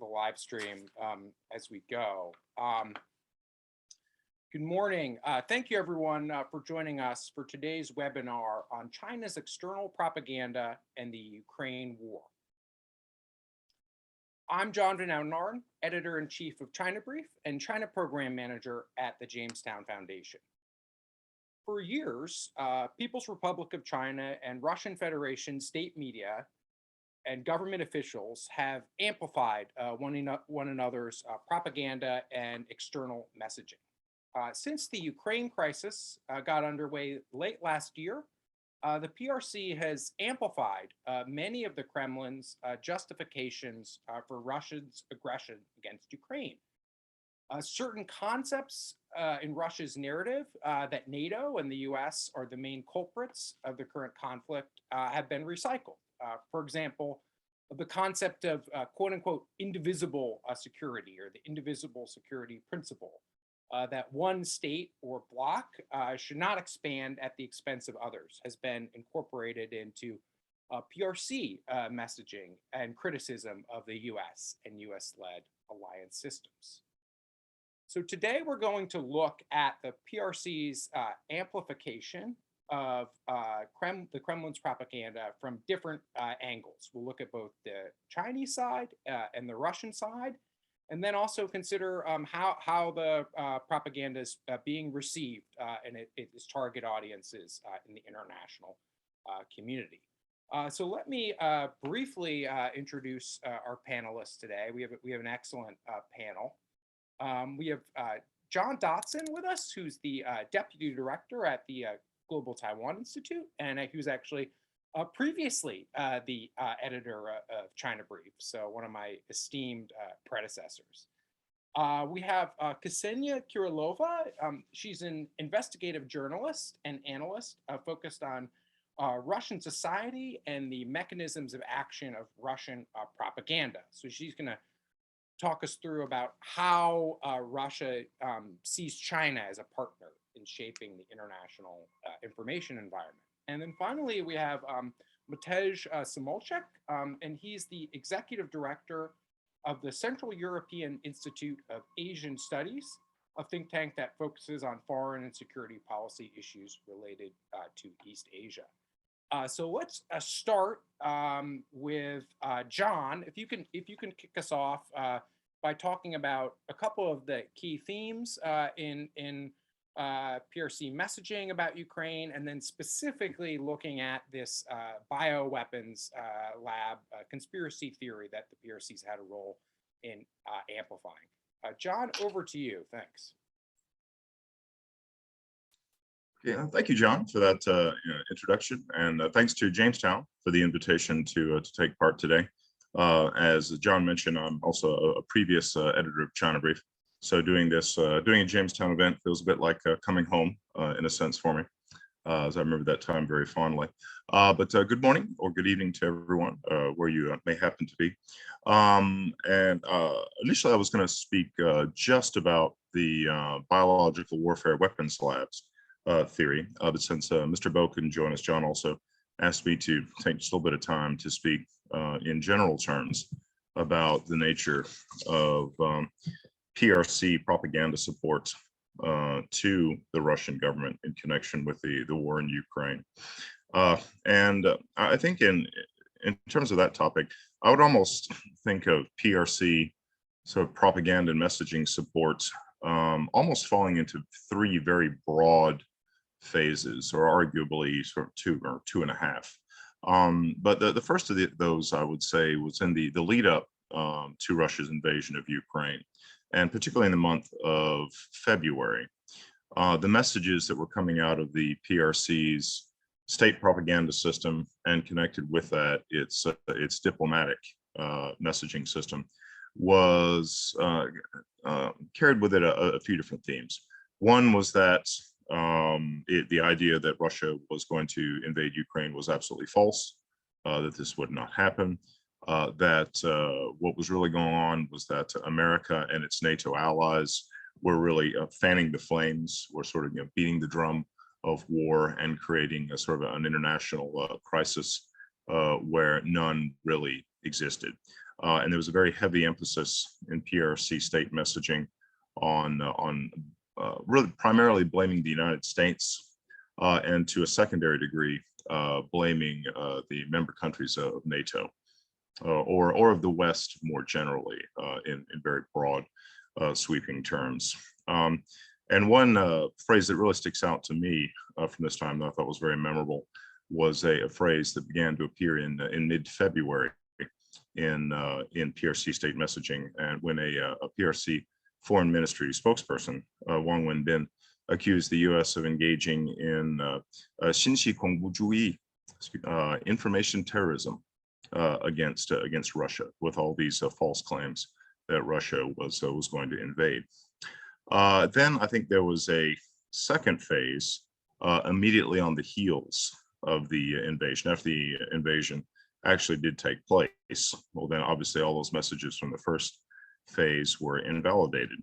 the live stream as we go. Good morning. Thank you, everyone, for joining us for today's webinar on China's external propaganda and the Ukraine war. I'm John Van Oudenarn, Editor-in-Chief of China Brief and China Program Manager at the Jamestown Foundation. For years, People's Republic of China and Russian Federation state media and government officials have amplified one another's propaganda and external messaging. Since the Ukraine crisis got underway late last year, the PRC has amplified many of the Kremlin's justifications for Russia's aggression against Ukraine. Certain concepts in Russia's narrative that NATO and the US are the main culprits of the current conflict have been recycled. For example, the concept of quote unquote indivisible security, or the indivisible security principle, that one state or bloc should not expand at the expense of others, has been incorporated into PRC messaging and criticism of the US and US-led alliance systems. So today we're going to look at the PRC's amplification of the Kremlin's propaganda from different angles. We'll look at both the Chinese side and the Russian side, and then also consider how the propaganda is being received and its target audiences in the international community. So let me briefly introduce our panelists today. We have an excellent panel. We have John Dotson with us, who's the Deputy Director at the Global Taiwan Institute, and he was actually previously the editor of China Brief, so one of my esteemed predecessors. We have Ksenia Kirilova. She's an investigative journalist and analyst focused on Russian society and the mechanisms of action of Russian propaganda. So she's going to talk us through about how Russia sees China as a partner in shaping the international information environment. And then finally, we have Matej Samolchek, and he's the executive director of the Central European Institute of Asian Studies, a think tank that focuses on foreign and security policy issues related to East Asia. So let's start with John. If you can kick us off by talking about a couple of the key themes in PRC messaging about Ukraine, and then specifically looking at this bioweapons lab conspiracy theory that the PRC's had a role in amplifying. John, over to you. Thanks. Yeah, thank you, John, for that introduction, and thanks to Jamestown for the invitation to take part today. As John mentioned, I'm also a previous editor of China Brief, so doing a Jamestown event feels a bit like coming home in a sense for me, as I remember that time very fondly. But good morning or good evening to everyone where you may happen to be. Initially, I was going to speak just about the biological warfare weapons labs theory, but since Mr. Bo couldn't join us, John also asked me to take just a little bit of time to speak in general terms about the nature of PRC propaganda support to the Russian government in connection with the war in Ukraine. I think in terms of that topic, I would almost think of PRC sort of propaganda and messaging support almost falling into three very broad phases, or arguably sort of two or two and a half. But the first of those, I would say, was in the lead up to Russia's invasion of Ukraine, and particularly in the month of February. The messages that were coming out of the PRC's state propaganda system, and connected with that, its diplomatic messaging system, was carried with it a few different themes. One was that the idea that Russia was going to invade Ukraine was absolutely false, that this would not happen, that what was really going on was that America and its NATO allies were really fanning the flames, were sort of beating the drum of war and creating a sort of an international crisis where none really existed. And there was a very heavy emphasis in PRC state messaging on really primarily blaming the United States and to a secondary degree blaming the member countries of NATO or of the West more generally in very broad sweeping terms. And one phrase that really sticks out to me from this time that I thought was very memorable was a phrase that began to appear in mid-February in PRC state messaging, and when a PRC foreign ministry spokesperson, Wang Wenbin, accused the U.S. of engaging in 신시 공부주의, information terrorism against Russia, with all these false claims that Russia was going to invade. Then I think there was a second phase immediately on the heels of the invasion. After the invasion actually did take place, well, then obviously all those messages from the first phase were invalidated.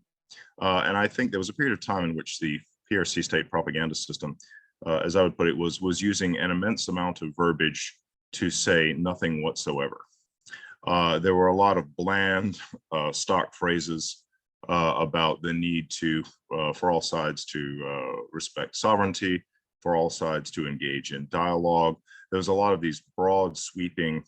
And I think there was a period of time in which the PRC state propaganda system, as I would put it, was using an immense amount of verbiage to say nothing whatsoever. There were a lot of bland stock phrases about the need to, for all sides to respect sovereignty, for all sides to engage in dialogue. There was a lot of these broad sweeping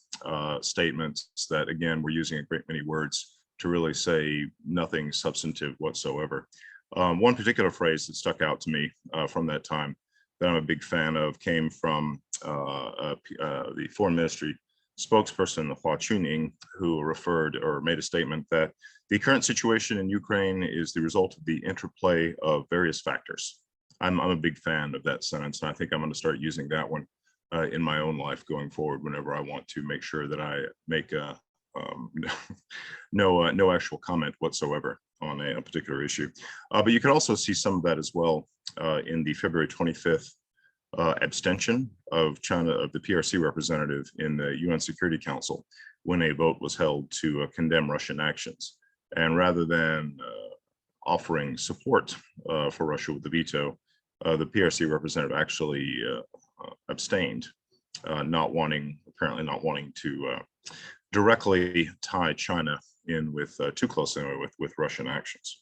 statements that, again, were using a great many words to really say nothing substantive whatsoever. One particular phrase that stuck out to me from that time that I'm a big fan of came from the foreign ministry spokesperson, Hua Chunying, who referred or made a statement that the current situation in Ukraine is the result of the interplay of various factors. I'm a big fan of that sentence, and I think I'm going to start using that one in my own life going forward whenever I want to make sure that I make no actual comment whatsoever on a particular issue. But you could also see some of that as well in the February 25th abstention of China, of the PRC representative in the UN Security Council, when a vote was held to condemn Russian actions. And rather than offering support for Russia with the veto, the PRC representative actually abstained, apparently not wanting to directly tie China in with too closely with Russian actions.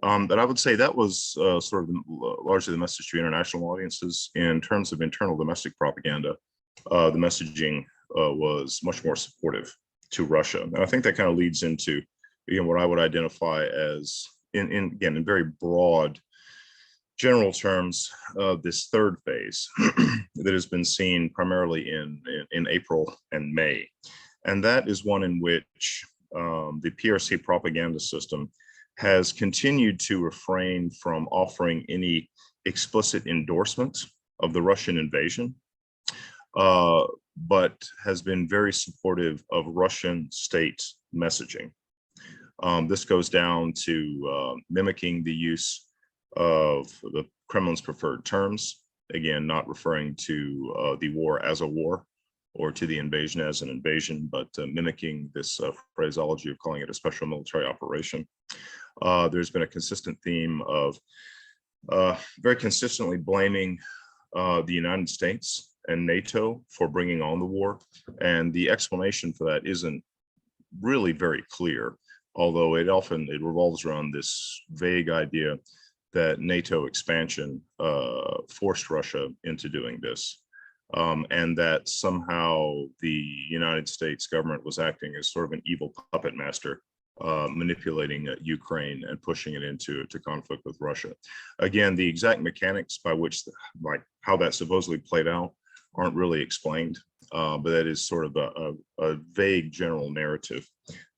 But I would say that was sort of largely the message to international audiences. In terms of internal domestic propaganda, the messaging was much more supportive to Russia. And I think that kind of leads into, again, what I would identify as, in very broad general terms, this third phase that has been seen primarily in April and May. And that is one in which the PRC propaganda system has continued to refrain from offering any explicit endorsement of the Russian invasion, but has been very supportive of Russian state messaging. This goes down to mimicking the use of the Kremlin's preferred terms, again, not referring to the war as a war or to the invasion as an invasion, but mimicking this phraseology of calling it a special military operation. There's been a consistent theme of very consistently blaming the United States and NATO for bringing on the war. And the explanation for that isn't really very clear, although it revolves around this vague idea that NATO expansion forced Russia into doing this. And that somehow the United States government was acting as sort of an evil puppet master, manipulating Ukraine and pushing it into conflict with Russia. Again, the exact mechanics by which, how that supposedly played out aren't really explained, but that is sort of a vague general narrative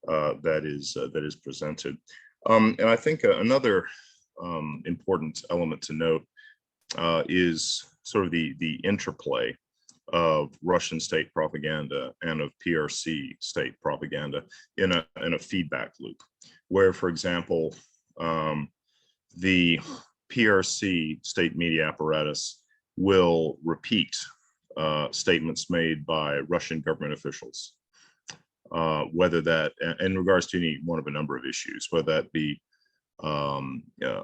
that is presented. And I think another important element to note is sort of the interplay of Russian state propaganda and of PRC state propaganda in a feedback loop, where, for example, the PRC state media apparatus will repeat statements made by Russian government officials, whether that, in regards to any one of a number of issues, whether that be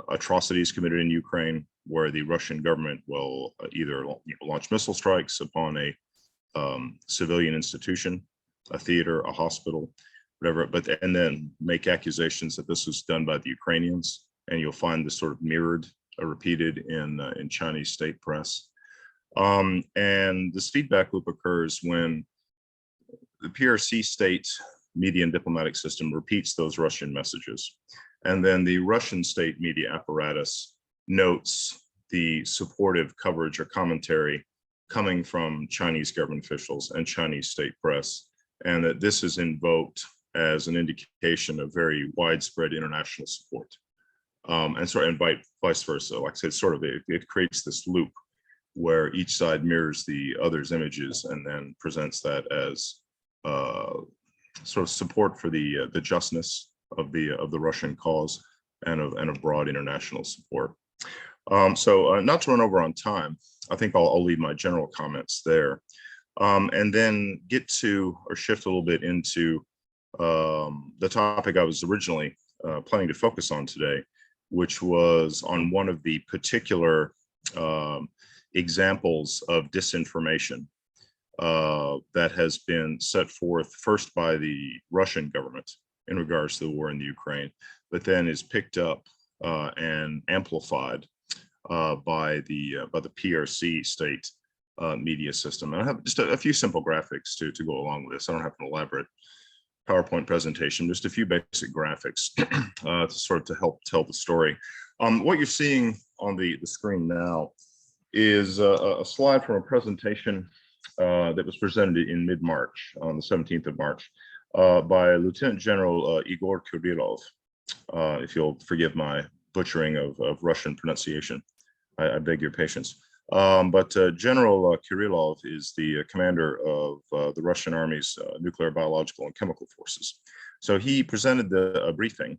atrocities committed in Ukraine, where the Russian government will either launch missile strikes upon a civilian institution, a theater, a hospital, whatever, and then make accusations that this was done by the Ukrainians, and you'll find this sort of mirrored or repeated in Chinese state press. And this feedback loop occurs when the PRC state media and diplomatic system repeats those Russian messages. And then the Russian state media apparatus notes the supportive coverage or commentary coming from Chinese government officials and Chinese state press, and that this is invoked as an indication of very widespread international support. And vice versa. Like I said, sort of it creates this loop where each side mirrors the other's images and then presents that as sort of support for the justness of the Russian cause and of broad international support. So not to run over on time, I think I'll leave my general comments there, and then get to or shift a little bit into the topic I was originally planning to focus on today, which was on one of the particular examples of disinformation that has been set forth first by the Russian government in regards to the war in the Ukraine, but then is picked up and amplified by the PRC state media system. And I have just a few simple graphics to go along with this. I don't have an elaborate PowerPoint presentation, just a few basic graphics to sort of help tell the story. What you're seeing on the screen now is a slide from a presentation that was presented in mid-March, on the 17th of March, by Lieutenant General Igor Kirillov, if you'll forgive my butchering of Russian pronunciation. I beg your patience. But General Kirillov is the commander of the Russian Army's nuclear, biological, and chemical forces. So he presented a briefing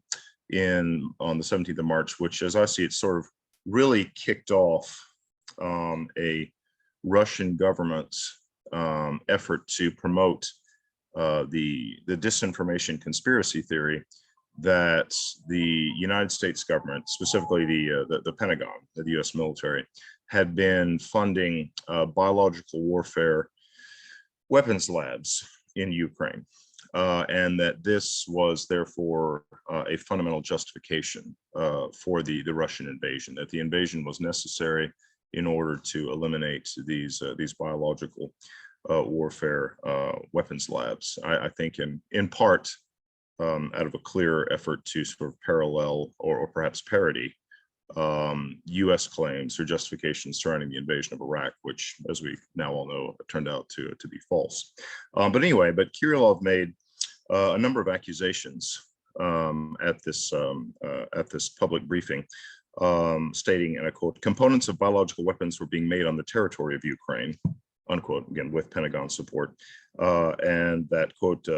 on the 17th of March, which, as I see it, sort of really kicked off a Russian government's effort to promote the disinformation conspiracy theory that the United States government, specifically the Pentagon, the US military, had been funding biological warfare weapons labs in Ukraine, and that this was therefore a fundamental justification for the Russian invasion, that the invasion was necessary in order to eliminate these biological warfare weapons labs. I think in part out of a clear effort to sort of parallel or perhaps parody US claims or justifications surrounding the invasion of Iraq, which, as we now all know, turned out to be false. But Kirillov made a number of accusations at this public briefing, stating, and I quote, "Components of biological weapons were being made on the territory of Ukraine," unquote, again, with Pentagon support, and that, quote,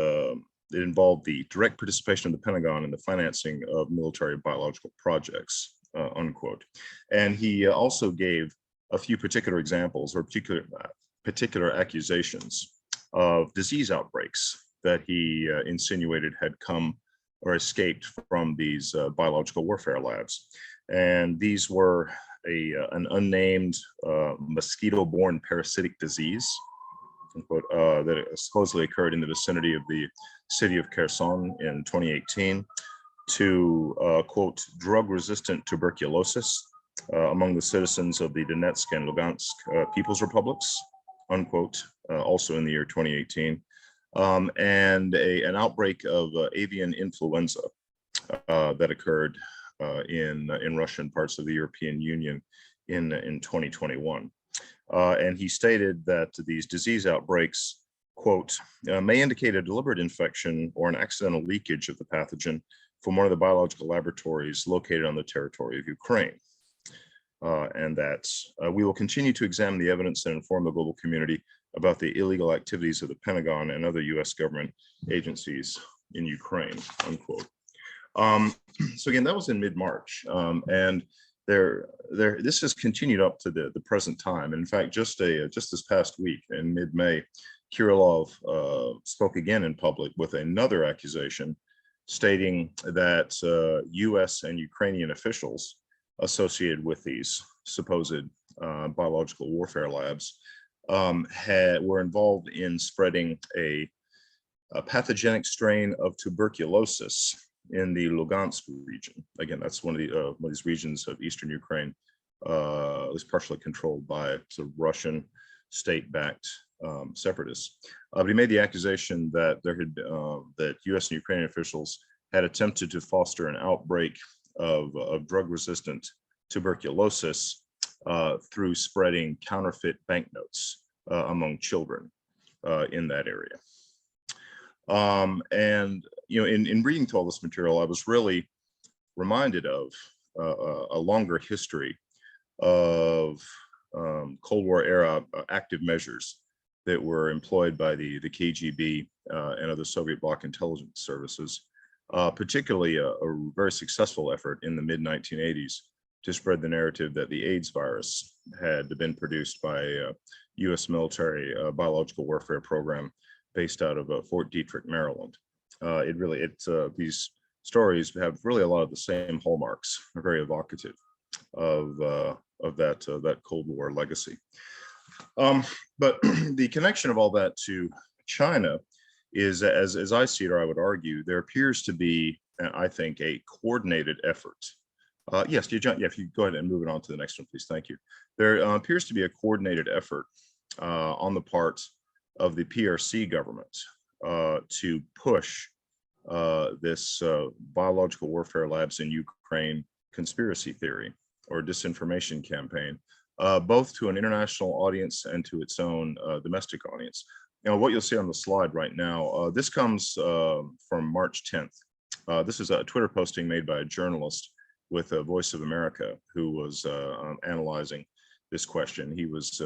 it involved the direct participation of the Pentagon in the financing of military biological projects, unquote. And he also gave a few particular examples or particular accusations of disease outbreaks that he insinuated had come or escaped from these biological warfare labs. And these were an unnamed mosquito-borne parasitic disease, unquote, that supposedly occurred in the vicinity of the city of Kherson in 2018, to, quote, drug-resistant tuberculosis among the citizens of the Donetsk and Lugansk People's Republics, unquote, also in the year 2018, and an outbreak of avian influenza that occurred in Russian parts of the European Union in 2021. And he stated that these disease outbreaks, quote, may indicate a deliberate infection or an accidental leakage of the pathogen from one of the biological laboratories located on the territory of Ukraine. And that we will continue to examine the evidence and inform the global community about the illegal activities of the Pentagon and other US government agencies in Ukraine, unquote. So again, that was in mid-March, and this has continued up to the present time. And in fact, just this past week in mid-May, Kirillov spoke again in public with another accusation, stating that US and Ukrainian officials associated with these supposed biological warfare labs were involved in spreading a pathogenic strain of tuberculosis in the Lugansk region. Again, that's one of these regions of eastern Ukraine, at least partially controlled by sort of Russian state-backed separatists. But he made the accusation that that U.S. and Ukrainian officials had attempted to foster an outbreak of drug-resistant tuberculosis through spreading counterfeit banknotes among children in that area. And in reading through all this material, I was really reminded of a longer history of Cold War era active measures that were employed by the KGB and other Soviet bloc intelligence services, particularly a very successful effort in the mid-1980s to spread the narrative that the AIDS virus had been produced by a U.S. military biological warfare program based out of Fort Detrick, Maryland. These stories have really a lot of the same hallmarks, are very evocative of that Cold War legacy. But the connection of all that to China is, as I see it, or I would argue, there appears to be, I think, a coordinated effort. Yes, if you go ahead and move it on to the next one, please. Thank you. There appears to be a coordinated effort on the part of the PRC government to push this biological warfare labs in Ukraine conspiracy theory or disinformation campaign, both to an international audience and to its own domestic audience. What you'll see on the slide right now, this comes from March 10th. This is a Twitter posting made by a journalist with Voice of America who was analyzing this question. He was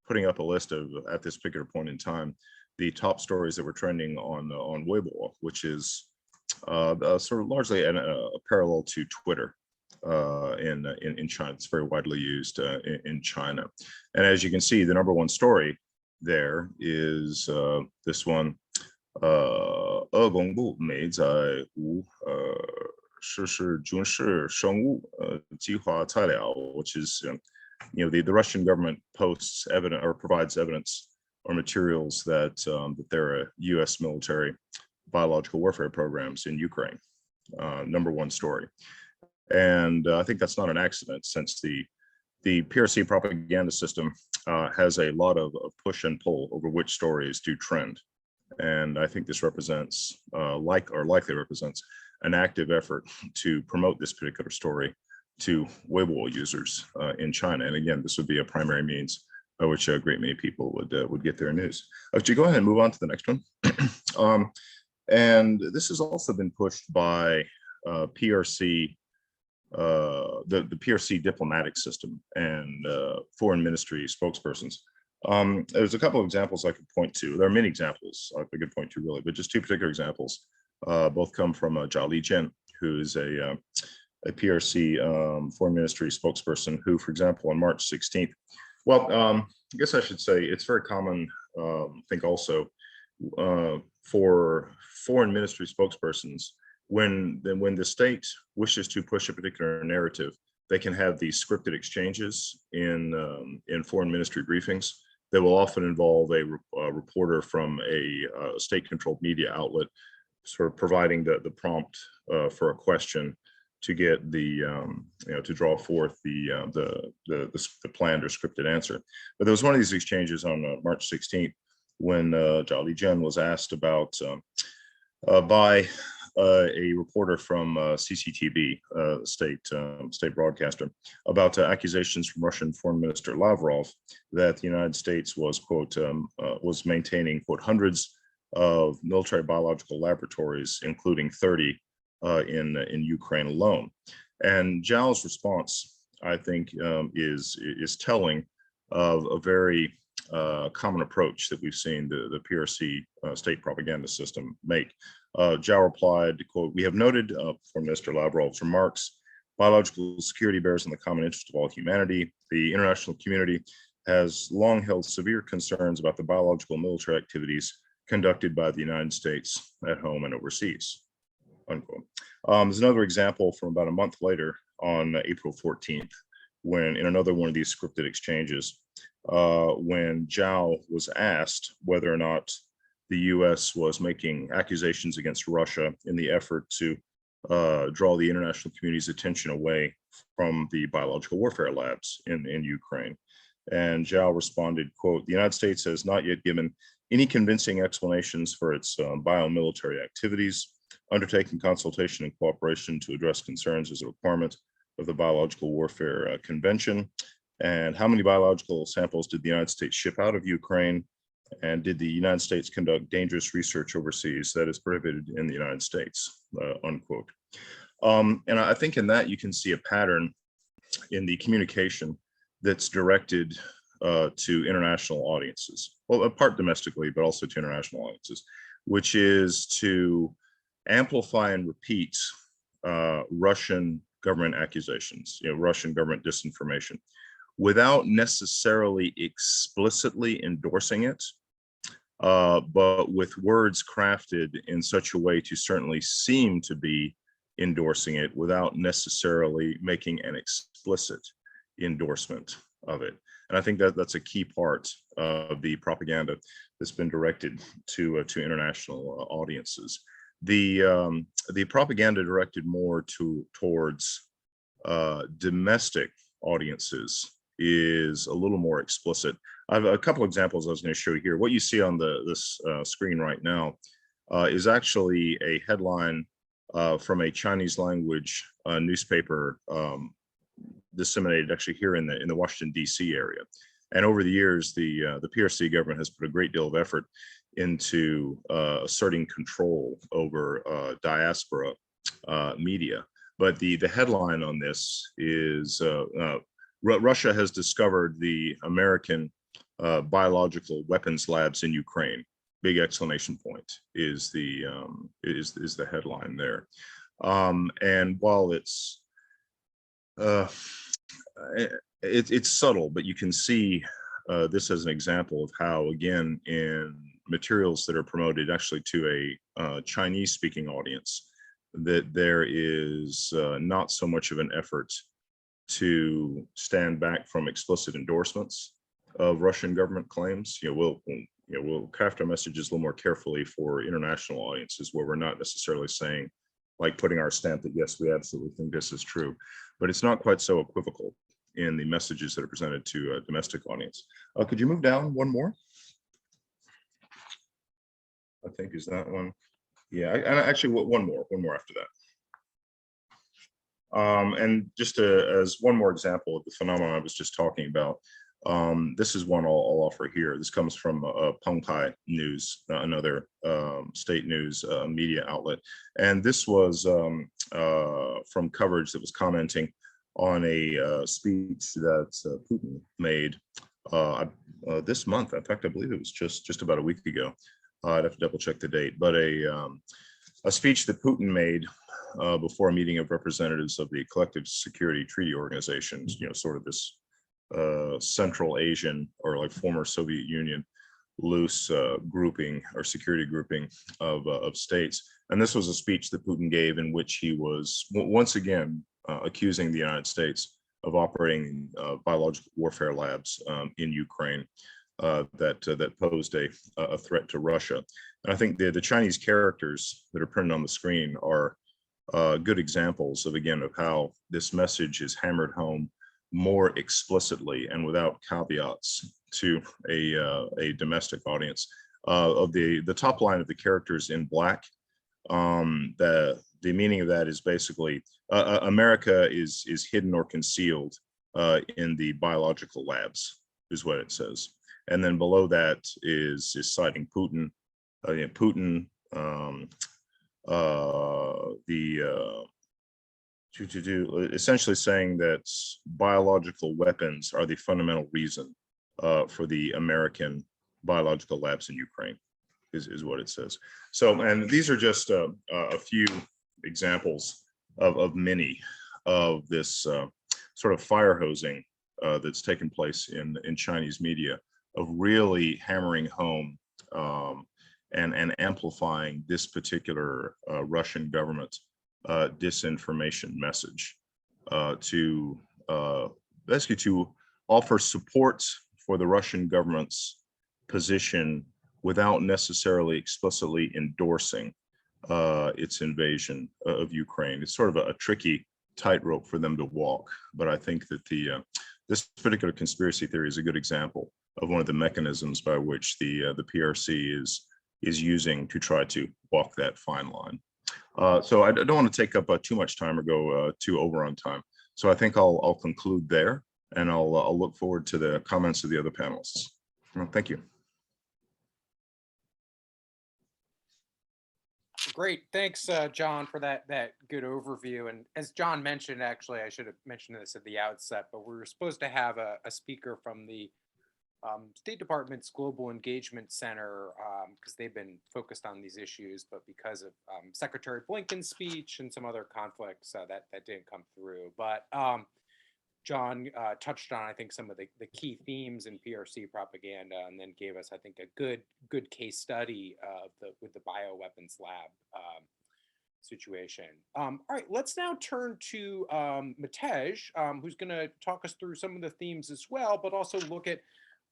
putting up a list of, at this particular point in time, the top stories that were trending on Weibo, which is sort of largely a parallel to Twitter in China. It's very widely used in China. And as you can see, the number one story there is this one, 俄公部没在无实施军事生物计划材料, which is the Russian government posts evidence or provides evidence or materials that that there are U.S. military biological warfare programs in Ukraine. Number one story, and I think that's not an accident, since the PRC propaganda system has a lot of push and pull over which stories do trend, and I think this represents likely represents an active effort to promote this particular story to Weibo users in China. And again, this would be a primary means by which a great many people would get their news. Would you go ahead and move on to the next one? And this has also been pushed by PRC, the PRC diplomatic system and foreign ministry spokespersons. There's a couple of examples I could point to. There are many examples I could point to, really, but just two particular examples. Both come from Zhao Lijian, who is a PRC foreign ministry spokesperson who, for example, on March 16th, I guess I should say it's very common, I think also, for foreign ministry spokespersons, when the state wishes to push a particular narrative, they can have these scripted exchanges in foreign ministry briefings that will often involve a reporter from a state-controlled media outlet sort of providing the prompt for a question to get the to draw forth the planned or scripted answer. But there was one of these exchanges on March 16th when Zhao Lijian was asked about by a reporter from CCTV, state broadcaster, about accusations from Russian Foreign Minister Lavrov that the United States was, quote, was maintaining, quote, hundreds of military biological laboratories, including 30 in Ukraine alone. And Zhao's response, I think, is telling of a very common approach that we've seen the PRC state propaganda system make. Zhao replied, quote, "We have noted from Mr. Lavrov's remarks, biological security bears in the common interest of all humanity. The international community has long held severe concerns about the biological military activities conducted by the United States at home and overseas," unquote. There's another example from about a month later on April 14th, when in another one of these scripted exchanges, when Zhao was asked whether or not the US was making accusations against Russia in the effort to draw the international community's attention away from the biological warfare labs in Ukraine. And Zhao responded, quote, "The United States has not yet given any convincing explanations for its biomilitary activities. Undertaking consultation and cooperation to address concerns is a requirement of the Biological Warfare Convention. And how many biological samples did the United States ship out of Ukraine? And did the United States conduct dangerous research overseas that is prohibited in the United States?" Unquote. And I think in that you can see a pattern in the communication that's directed to international audiences, well, part domestically, but also to international audiences, which is to amplify and repeat Russian government accusations, Russian government disinformation, without necessarily explicitly endorsing it, but with words crafted in such a way to certainly seem to be endorsing it without necessarily making an explicit endorsement of it. And I think that that's a key part of the propaganda that's been directed to international audiences. The propaganda directed more towards domestic audiences is a little more explicit. I have a couple examples I was going to show here. What you see on this screen right now is actually a headline from a Chinese language newspaper disseminated actually here in the Washington, D.C. area. And over the years, the PRC government has put a great deal of effort into asserting control over diaspora media. But the headline on this is Russia has discovered the American biological weapons labs in Ukraine. Big exclamation point is the headline there. And while it's subtle, but you can see this as an example of how, again, in materials that are promoted actually to a Chinese-speaking audience, that there is not so much of an effort to stand back from explicit endorsements of Russian government claims. We'll craft our messages a little more carefully for international audiences, where we're not necessarily saying, like, putting our stamp that yes, we absolutely think this is true, but it's not quite so equivocal in the messages that are presented to a domestic audience. Could you move down one more? I think is that one. Yeah, and actually one more after that. And just as one more example of the phenomenon I was just talking about, this is one I'll offer here. This comes from Pengpai News, another state news media outlet. And this was from coverage that was commenting on a speech that Putin made this month. In fact, I believe it was just about a week ago. I'd have to double check the date, but a speech that Putin made before a meeting of representatives of the Collective Security Treaty Organizations, sort of this Central Asian or like former Soviet Union loose grouping or security grouping of states. And this was a speech that Putin gave in which he was once again accusing the United States of operating biological warfare labs in Ukraine that posed a threat to Russia. And I think the Chinese characters that are printed on the screen are good examples of how this message is hammered home more explicitly and without caveats to a domestic audience. Of the top line of the characters in black, the meaning of that is basically America is hidden or concealed in the biological labs, is what it says. And then below that is citing Putin. Putin, essentially saying that biological weapons are the fundamental reason for the American biological labs in Ukraine, is what it says. So, and these are just a few examples of many of this sort of fire hosing that's taken place in Chinese media, of really hammering home and amplifying this particular Russian government disinformation message to basically to offer support for the Russian government's position without necessarily explicitly endorsing its invasion of Ukraine. It's sort of a tricky tightrope for them to walk, but I think that this particular conspiracy theory is a good example of one of the mechanisms by which the PRC is using to try to walk that fine line. So I don't want to take up too much time or go too over on time. So I think I'll conclude there, and I'll look forward to the comments of the other panelists. Well, thank you. Great, thanks, John, for that good overview. And as John mentioned, actually, I should have mentioned this at the outset, but we were supposed to have a speaker from the State Department's Global Engagement Center, because they've been focused on these issues, but because of Secretary Blinken's speech and some other conflicts, that didn't come through. But John touched on, I think, some of the key themes in PRC propaganda, and then gave us, I think, a good case study with the bioweapons lab situation. All right, let's now turn to Matej, who's going to talk us through some of the themes as well, but also look at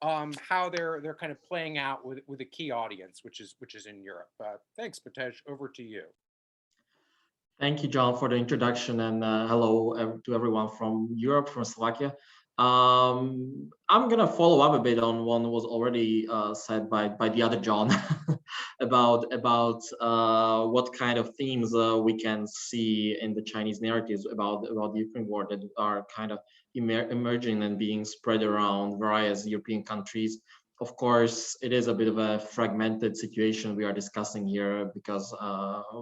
how they're kind of playing out with a key audience, which is in Europe. Thanks, Matej. Over to you. Thank you, John, for the introduction, and hello to everyone from Europe, from Slovakia. I'm gonna follow up a bit on one was already said by the other John about what kind of themes we can see in the Chinese narratives about the Ukraine war that are kind of emerging and being spread around various European countries. Of course, it is a bit of a fragmented situation we are discussing here, because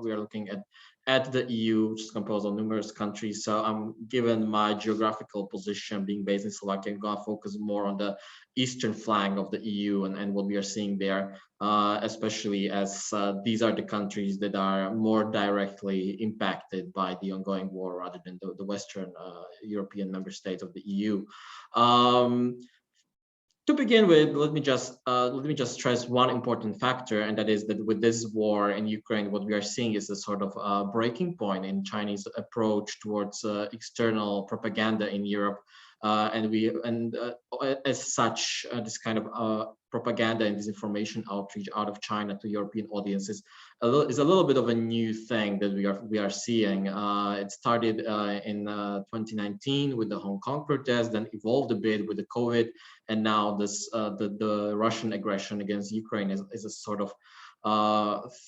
we are looking at the EU, which is composed of numerous countries. So I'm, given my geographical position being based in Slovakia, I'm gonna focus more on the eastern flank of the EU and what we are seeing there, especially as these are the countries that are more directly impacted by the ongoing war rather than the Western European member states of the EU. To begin with, let me just stress one important factor, and that is that with this war in Ukraine, what we are seeing is a sort of breaking point in Chinese approach towards external propaganda in Europe, and as such, this kind of propaganda and disinformation outreach out of China to European audiences is a little bit of a new thing that we are seeing. It started in 2019 with the Hong Kong protest, then evolved a bit with the COVID, and now this the Russian aggression against Ukraine is a sort of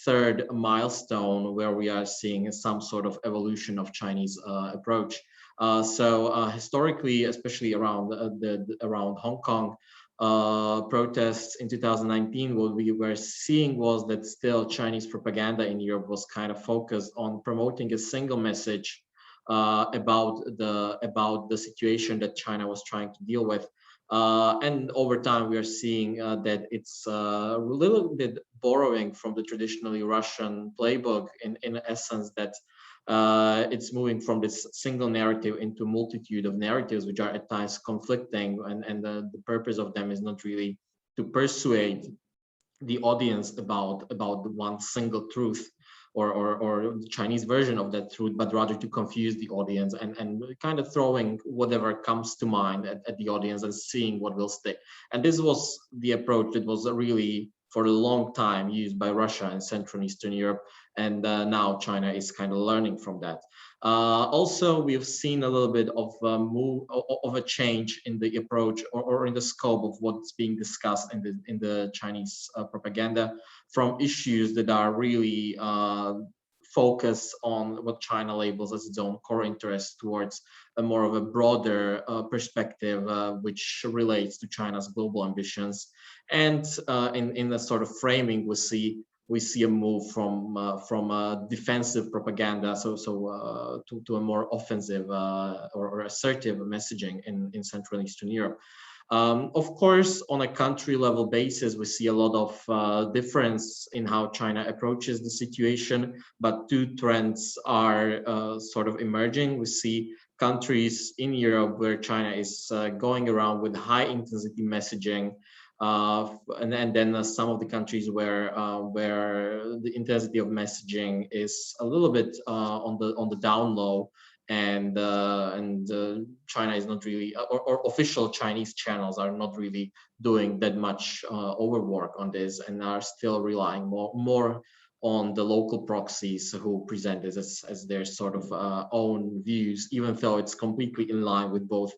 third milestone where we are seeing some sort of evolution of Chinese approach. Historically, especially around around Hong Kong protests in 2019, what we were seeing was that still Chinese propaganda in Europe was kind of focused on promoting a single message about the situation that China was trying to deal with. And over time, we are seeing that it's a little bit borrowing from the traditionally Russian playbook in essence that it's moving from this single narrative into a multitude of narratives, which are at times conflicting, and the purpose of them is not really to persuade the audience about the one single truth or the Chinese version of that truth, but rather to confuse the audience and kind of throwing whatever comes to mind at the audience and seeing what will stick. And this was the approach that was really for a long time used by Russia and Central and Eastern Europe, and now China is kind of learning from that. Also, we've seen a little bit of a change in the approach or in the scope of what's being discussed in the Chinese propaganda, from issues that are really focus on what China labels as its own core interest towards a more of a broader perspective, which relates to China's global ambitions. And in the sort of framing, we see a move from defensive propaganda to a more offensive or assertive messaging in Central and Eastern Europe. Of course, on a country level basis, we see a lot of difference in how China approaches the situation, but two trends are sort of emerging. We see countries in Europe where China is going around with high intensity messaging, and then some of the countries where the intensity of messaging is a little bit on the down low, and China is not really, or official Chinese channels are not really doing that much overwork on this, and are still relying more on the local proxies who present this as their sort of own views, even though it's completely in line with both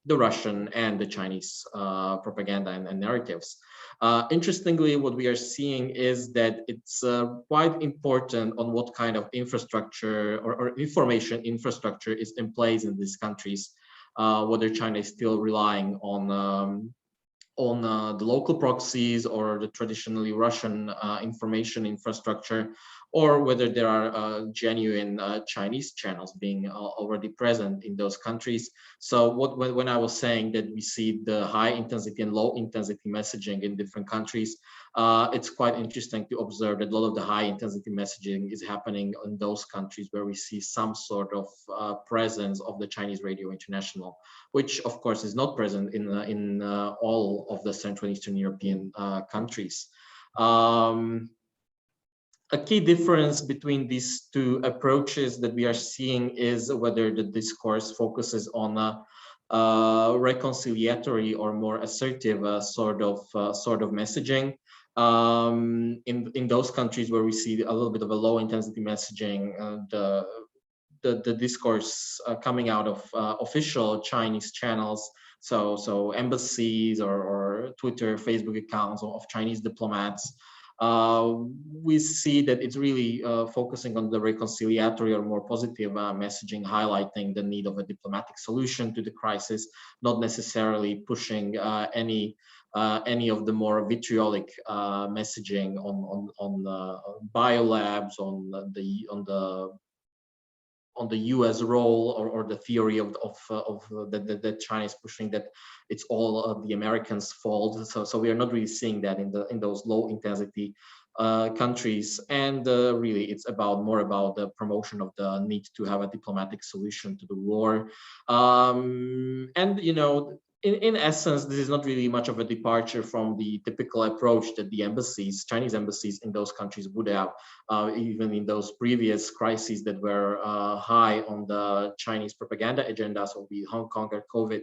the Russian and the Chinese propaganda and narratives. Interestingly, what we are seeing is that it's quite important on what kind of infrastructure or information infrastructure is in place in these countries, whether China is still relying on the local proxies or the traditionally Russian information infrastructure, or whether there are genuine Chinese channels being already present in those countries. So when I was saying that we see the high intensity and low intensity messaging in different countries, it's quite interesting to observe that a lot of the high intensity messaging is happening in those countries where we see some sort of presence of the Chinese Radio International, which of course is not present in all of the Central and Eastern European countries. A key difference between these two approaches that we are seeing is whether the discourse focuses on a reconciliatory or more assertive sort of messaging. In those countries where we see a little bit of a low intensity messaging, the discourse coming out of official Chinese channels, so embassies or Twitter, Facebook accounts of Chinese diplomats, we see that it's really focusing on the reconciliatory or more positive messaging, highlighting the need of a diplomatic solution to the crisis, not necessarily pushing any of the more vitriolic messaging on biolabs, on the U.S. role, or the theory of that China is pushing, that it's all the Americans' fault. So we are not really seeing that in those low intensity countries, and really it's more about the promotion of the need to have a diplomatic solution to the war. And in essence, this is not really much of a departure from the typical approach that the Chinese embassies in those countries would have, even in those previous crises that were high on the Chinese propaganda agenda, so be Hong Kong or COVID.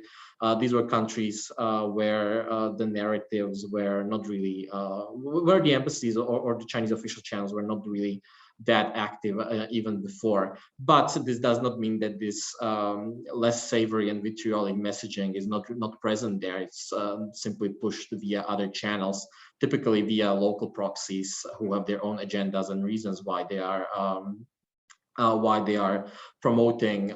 These were countries where the narratives were not really, where the embassies or the Chinese official channels were not really that active even before. But this does not mean that this less savory and vitriolic messaging is not present there. It's simply pushed via other channels, typically via local proxies who have their own agendas and reasons why they are promoting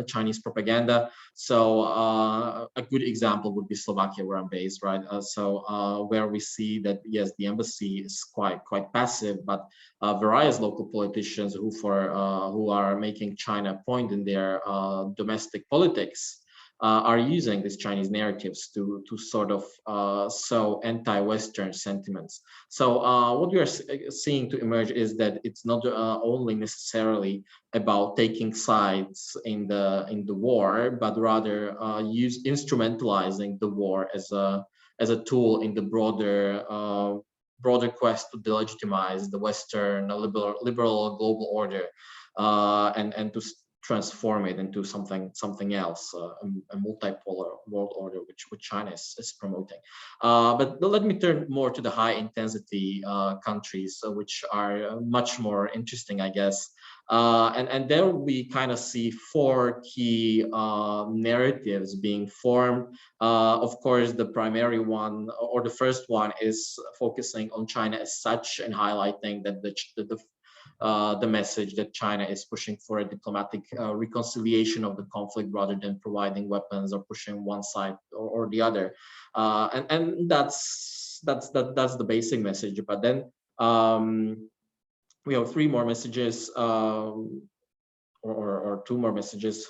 Chinese propaganda. So a good example would be Slovakia, where I'm based, right? Where we see that yes, the embassy is quite passive, but various local politicians who are making China a point in their domestic politics are using these Chinese narratives to sort of sow anti-Western sentiments. So what we are seeing to emerge is that it's not only necessarily about taking sides in the war, but rather instrumentalizing the war as a tool in the broader quest to delegitimize the Western liberal global order, and to transform it into something else, a multipolar world order, which China is promoting. But let me turn more to the high intensity countries, which are much more interesting, I guess. And there we kind of see four key narratives being formed. Of course, the primary one, or the first one, is focusing on China as such and highlighting that the message that China is pushing for a diplomatic reconciliation of the conflict rather than providing weapons or pushing one side or the other, and that's the basic message. But then we have three more messages, or two more messages,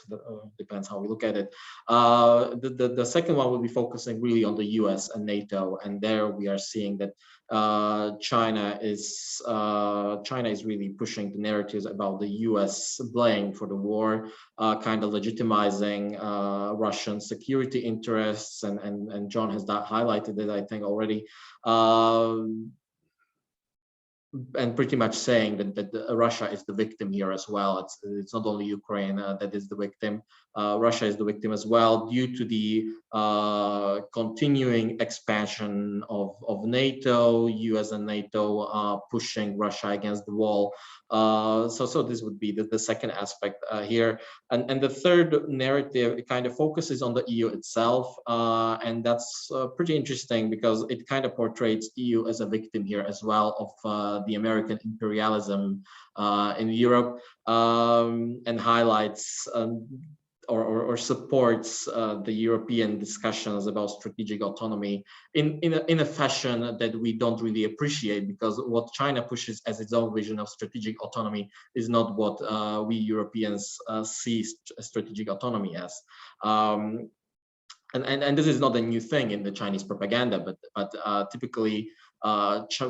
depends how we look at it. The second one will be focusing really on the US and NATO, and there we are seeing that China is really pushing the narratives about the US blame for the war, kind of legitimizing Russian security interests, and John has highlighted it, I think, already. and pretty much saying that Russia is the victim here as well. It's not only Ukraine that is the victim. Russia is the victim as well due to the continuing expansion of NATO, US and NATO pushing Russia against the wall. So this would be the second aspect here. And the third narrative, it kind of focuses on the EU itself. And that's pretty interesting because it kind of portrays EU as a victim here as well of the American imperialism in Europe, and highlights or supports the European discussions about strategic autonomy in a fashion that we don't really appreciate, because what China pushes as its own vision of strategic autonomy is not what we Europeans see strategic autonomy as. And this is not a new thing in the Chinese propaganda, but typically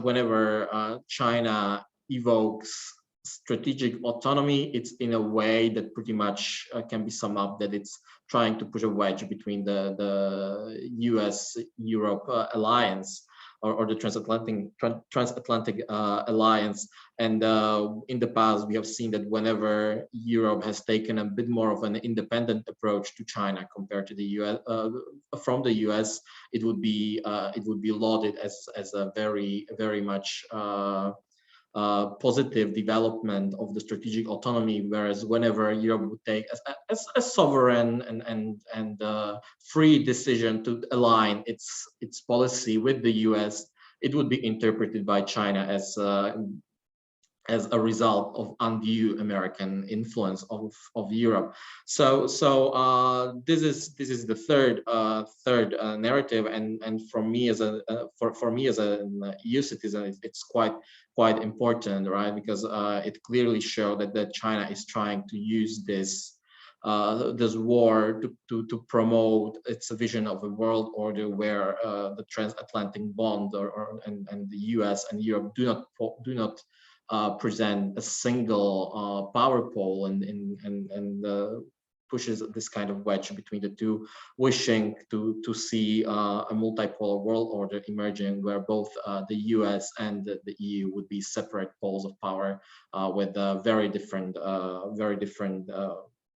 whenever China evokes strategic autonomy, it's in a way that pretty much can be summed up that it's trying to push a wedge between the US-Europe alliance or the transatlantic alliance. And in the past, we have seen that whenever Europe has taken a bit more of an independent approach to China compared to the US, from the US, it would be lauded as a very much positive development of the strategic autonomy, whereas whenever Europe would take a sovereign and free decision to align its policy with the US, it would be interpreted by China as a result of undue American influence of Europe. So this is the third narrative, and for me as a EU citizen, it's quite important, right? Because it clearly shows that China is trying to use this war to promote its vision of a world order where the transatlantic bond and the US and Europe do not present a single power pole, and pushes this kind of wedge between the two, wishing to see a multipolar world order emerging, where both the US and the EU would be separate poles of power with very different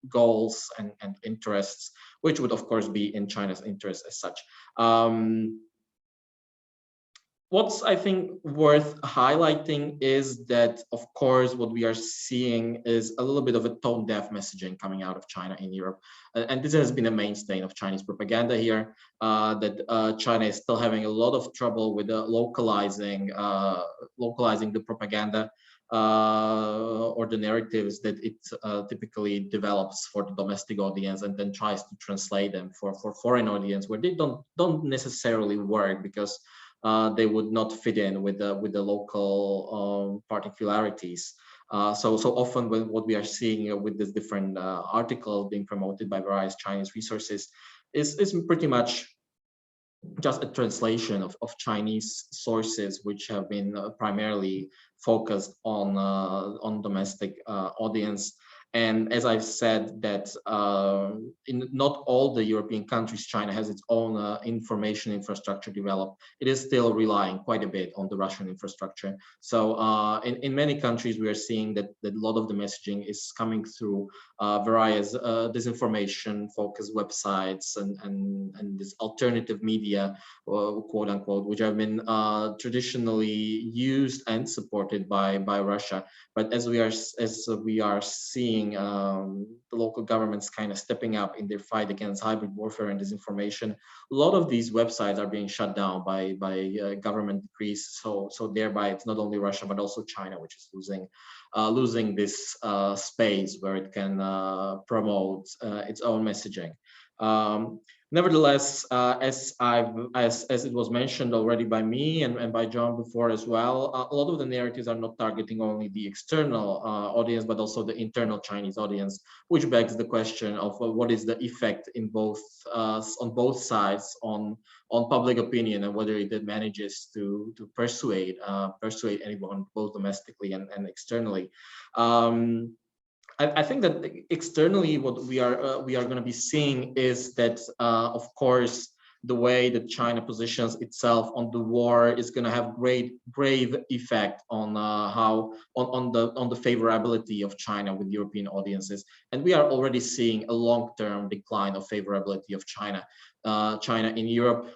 goals and interests, which would of course be in China's interest as such. What's, I think, worth highlighting is that, of course, what we are seeing is a little bit of a tone-deaf messaging coming out of China in Europe. And this has been a mainstay of Chinese propaganda here, that China is still having a lot of trouble with localizing the propaganda or the narratives that it typically develops for the domestic audience, and then tries to translate them for foreign audience, where they don't necessarily work, because they would not fit in with the local particularities. So often what we are seeing with these different articles being promoted by various Chinese resources is pretty much just a translation of Chinese sources, which have been primarily focused on domestic audience. And as I've said, that in not all the European countries, China has its own information infrastructure developed. It is still relying quite a bit on the Russian infrastructure. So in many countries, we are seeing that a lot of the messaging is coming through various disinformation-focused websites and this alternative media, quote unquote, which have been traditionally used and supported by Russia. But as we are seeing the local governments kind of stepping up in their fight against hybrid warfare and disinformation, a lot of these websites are being shut down by government decrees. So thereby, it's not only Russia but also China, which is losing this space where it can promote its own messaging. Nevertheless, as it was mentioned already by me and by John before as well, a lot of the narratives are not targeting only the external audience, but also the internal Chinese audience, which begs the question of what is the effect in both on both sides on public opinion, and whether it manages to persuade anyone, both domestically and externally. I think that externally, what we are going to be seeing is that, of course, the way that China positions itself on the war is going to have grave effect on on the favorability of China with European audiences. And we are already seeing a long-term decline of favorability of China in Europe.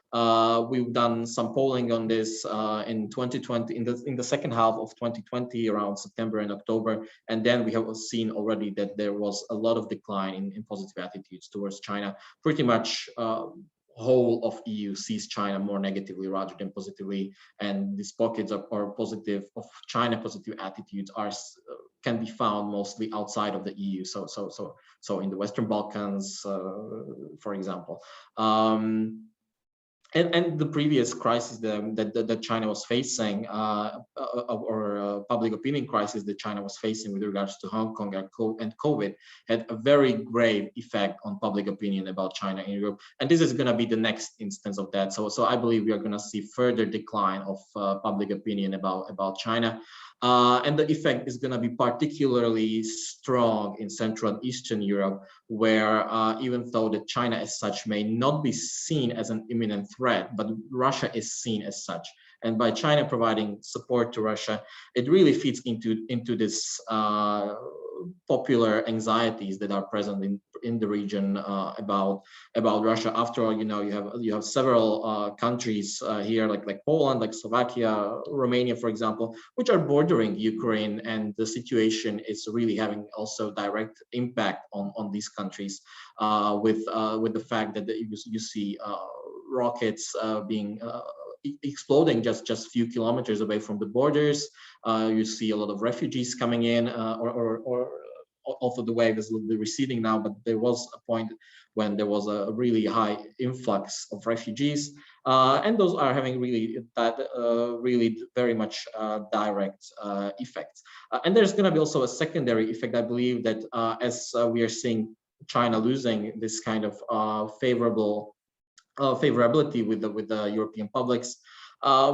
We've done some polling on this in 2020, in the second half of 2020, around September and October, and then we have seen already that there was a lot of decline in positive attitudes towards China. Pretty much whole of EU sees China more negatively rather than positively, and these pockets of China positive attitudes can be found mostly outside of the EU. So in the Western Balkans, for example. And the previous crisis that China was facing, or public opinion crisis that China was facing with regards to Hong Kong and COVID, had a very grave effect on public opinion about China in Europe. And this is going to be the next instance of that. So I believe we are going to see further decline of public opinion about China. And the effect is going to be particularly strong in Central and Eastern Europe, where even though that China as such may not be seen as an imminent threat, but Russia is seen as such. And by China providing support to Russia, it really feeds into this popular anxieties that are present in the region about Russia. After all, you have several countries here, like Poland, like Slovakia, Romania, for example, which are bordering Ukraine, and the situation is really having also direct impact on these countries with the fact that you see rockets being exploding just a few kilometers away from the borders. You see a lot of refugees coming in, or although the wave is a little bit receding now, but there was a point when there was a really high influx of refugees, and those are having really very much direct effects. And there's going to be also a secondary effect, I believe, that as we are seeing China losing this kind of favorability with the European publics,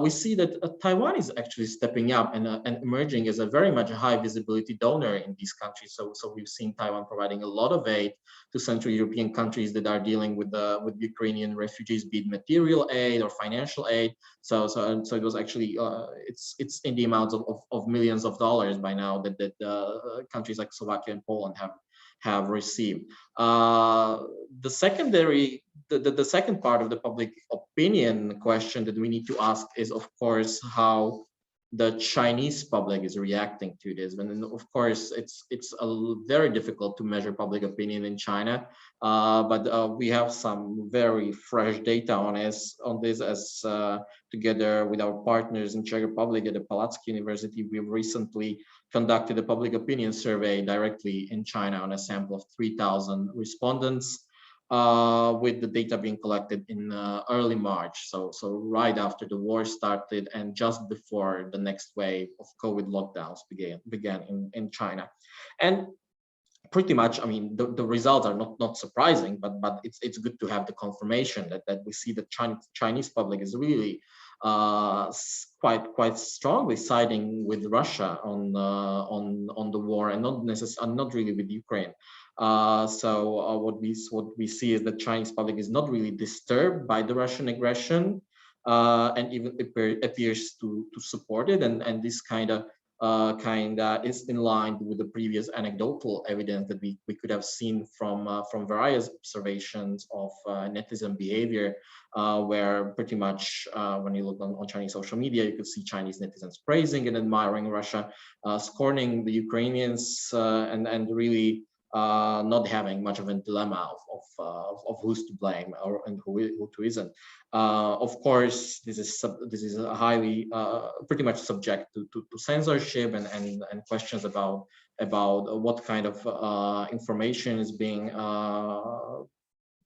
we see that Taiwan is actually stepping up and emerging as a very much high visibility donor in these countries. So we've seen Taiwan providing a lot of aid to Central European countries that are dealing with Ukrainian refugees, be it material aid or financial aid. So it was actually it's in the amounts of millions of dollars by now that countries like Slovakia and Poland have received. The second part of the public opinion question that we need to ask is, of course, how the Chinese public is reacting to this. And of course, it's very difficult to measure public opinion in China, but we have some very fresh data on this as together with our partners in Czech Republic at the Palacký University, we've recently conducted a public opinion survey directly in China on a sample of 3,000 respondents, with the data being collected in early March, so right after the war started and just before the next wave of COVID lockdowns began in China. And pretty much, I mean, the results are not surprising, but it's good to have the confirmation that we see the Chinese public is really quite strongly siding with Russia on the war, and not really with Ukraine. So what we see is that Chinese public is not really disturbed by the Russian aggression, and even appears to support it, and this kind of is in line with the previous anecdotal evidence that we could have seen from various observations of netizen behavior, where pretty much when you look on Chinese social media, you could see Chinese netizens praising and admiring Russia, scorning the Ukrainians, and really not having much of a dilemma of who's to blame and who isn't. Of course, this is a highly pretty much subject to censorship and questions about what kind of information is being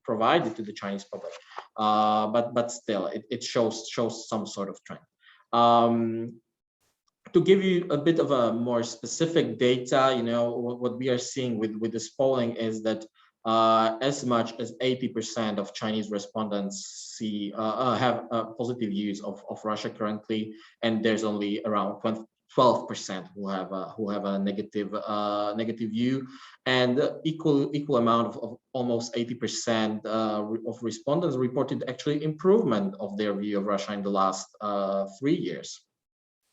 provided to the Chinese public. But still, it shows some sort of trend. To give you a bit of a more specific data, what we are seeing with this polling is that as much as 80% of Chinese respondents have a positive views of Russia currently, and there's only around 12% who have a negative view, and equal amount of almost 80% of respondents reported actually improvement of their view of Russia in the last 3 years.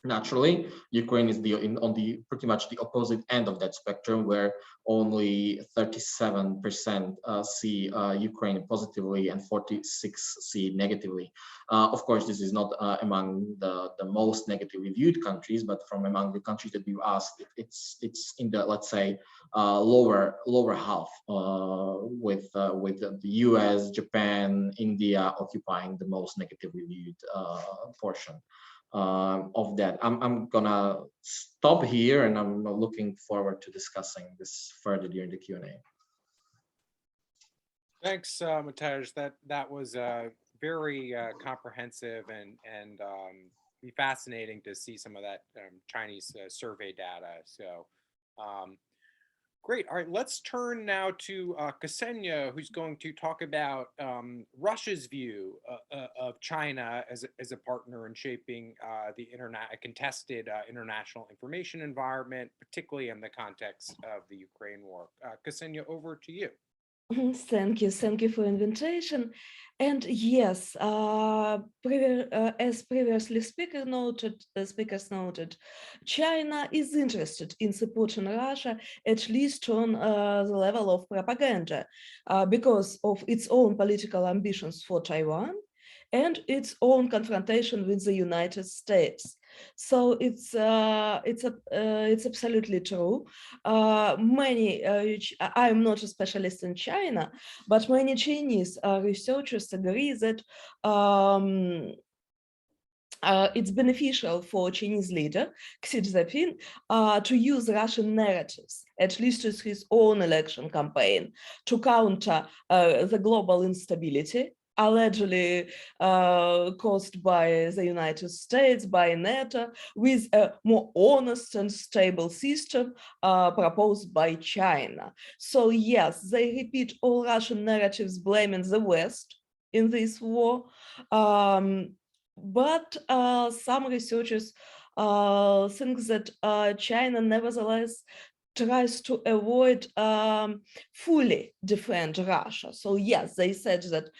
Naturally, Ukraine is on the pretty much the opposite end of that spectrum, where only 37% see Ukraine positively and 46 see negatively. Of course, this is not among the most negatively viewed countries, but from among the countries that we've asked, it's in the, let's say, lower half, with the US, Japan, India occupying the most negatively viewed portion of that. I'm gonna stop here, and I'm looking forward to discussing this further during the Q&A. Thanks, Mateusz. That was very comprehensive, and be fascinating to see some of that Chinese survey data. So great. All right, let's turn now to Ksenia, who's going to talk about Russia's view of China as a partner in shaping the contested international information environment, particularly in the context of the Ukraine war. Ksenia, over to you. Thank you for invitation. And yes, as previously speakers noted, China is interested in supporting Russia, at least on the level of propaganda, because of its own political ambitions for Taiwan and its own confrontation with the United States. So it's absolutely true. I'm not a specialist in China, but many Chinese researchers agree that it's beneficial for Chinese leader Xi Jinping to use Russian narratives, at least in his own election campaign, to counter the global instability allegedly caused by the United States, by NATO, with a more honest and stable system proposed by China. So yes, they repeat all Russian narratives blaming the West in this war. But some researchers think that China nevertheless tries to avoid fully defend Russia. So yes, they said that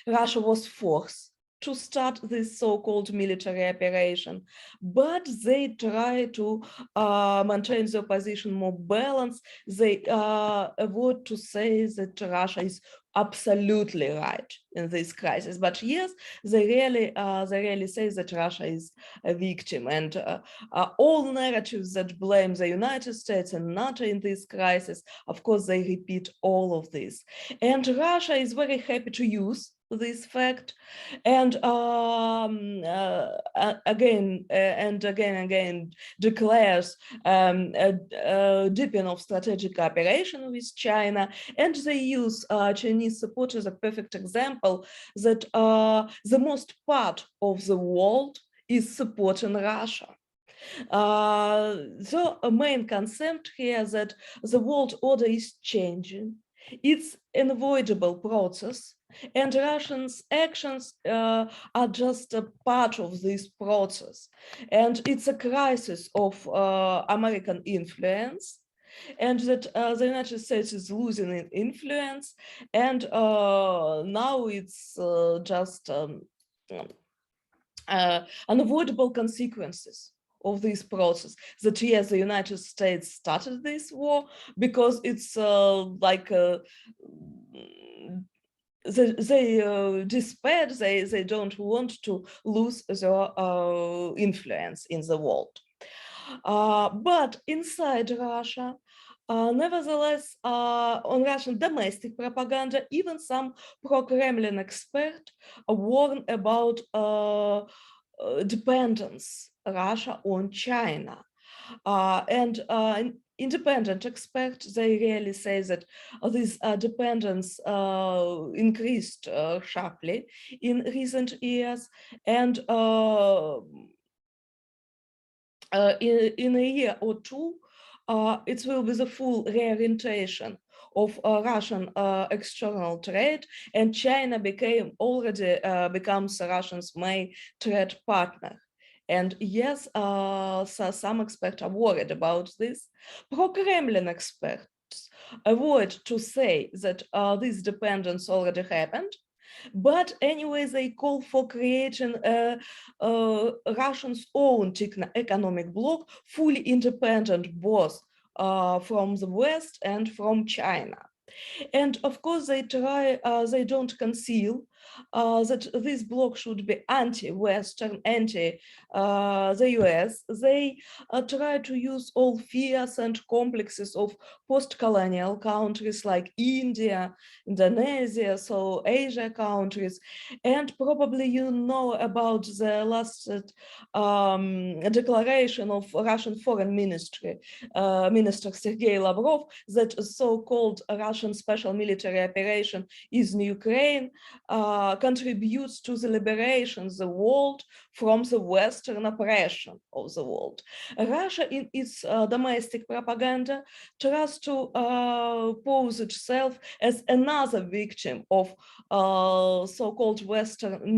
Russia was forced to start this so-called military operation, but they try to maintain their position more balanced. They avoid to say that Russia is absolutely right in this crisis, but yes, they really say that Russia is a victim, and all narratives that blame the United States and NATO in this crisis, of course, they repeat all of this, and Russia is very happy to use this fact, and again declares a deepening of strategic cooperation with China, and they use Chinese support as a perfect example that the most part of the world is supporting Russia. So a main concept here that the world order is changing. It's an unavoidable process, and Russians' actions are just a part of this process. And it's a crisis of American influence, and that the United States is losing in influence, and now it's just unavoidable consequences of this process. That yes, the United States started this war because it's they despair, they don't want to lose their influence in the world. But inside Russia, nevertheless, on Russian domestic propaganda, even some pro-Kremlin experts warn about dependence Russia on China. And independent experts, they really say that this dependence increased sharply in recent years, and in a year or two, it will be the full reorientation of Russian external trade, and China already becomes Russia's main trade partner. And yes, so some experts are worried about this. Pro-Kremlin experts avoid to say that this dependence already happened. But anyway, they call for creating Russia's own economic bloc, fully independent both from the West and from China. And of course, they don't conceal that this bloc should be anti-Western, anti-the US. They try to use all fears and complexes of post-colonial countries like India, Indonesia, so Asia countries. And probably you know about the last declaration of Russian Foreign Ministry, Minister Sergei Lavrov, that so-called Russian special military operation in Ukraine contributes to the liberation of the world from the Western oppression of the world. Russia, in its domestic propaganda, tries to pose itself as another victim of so-called Western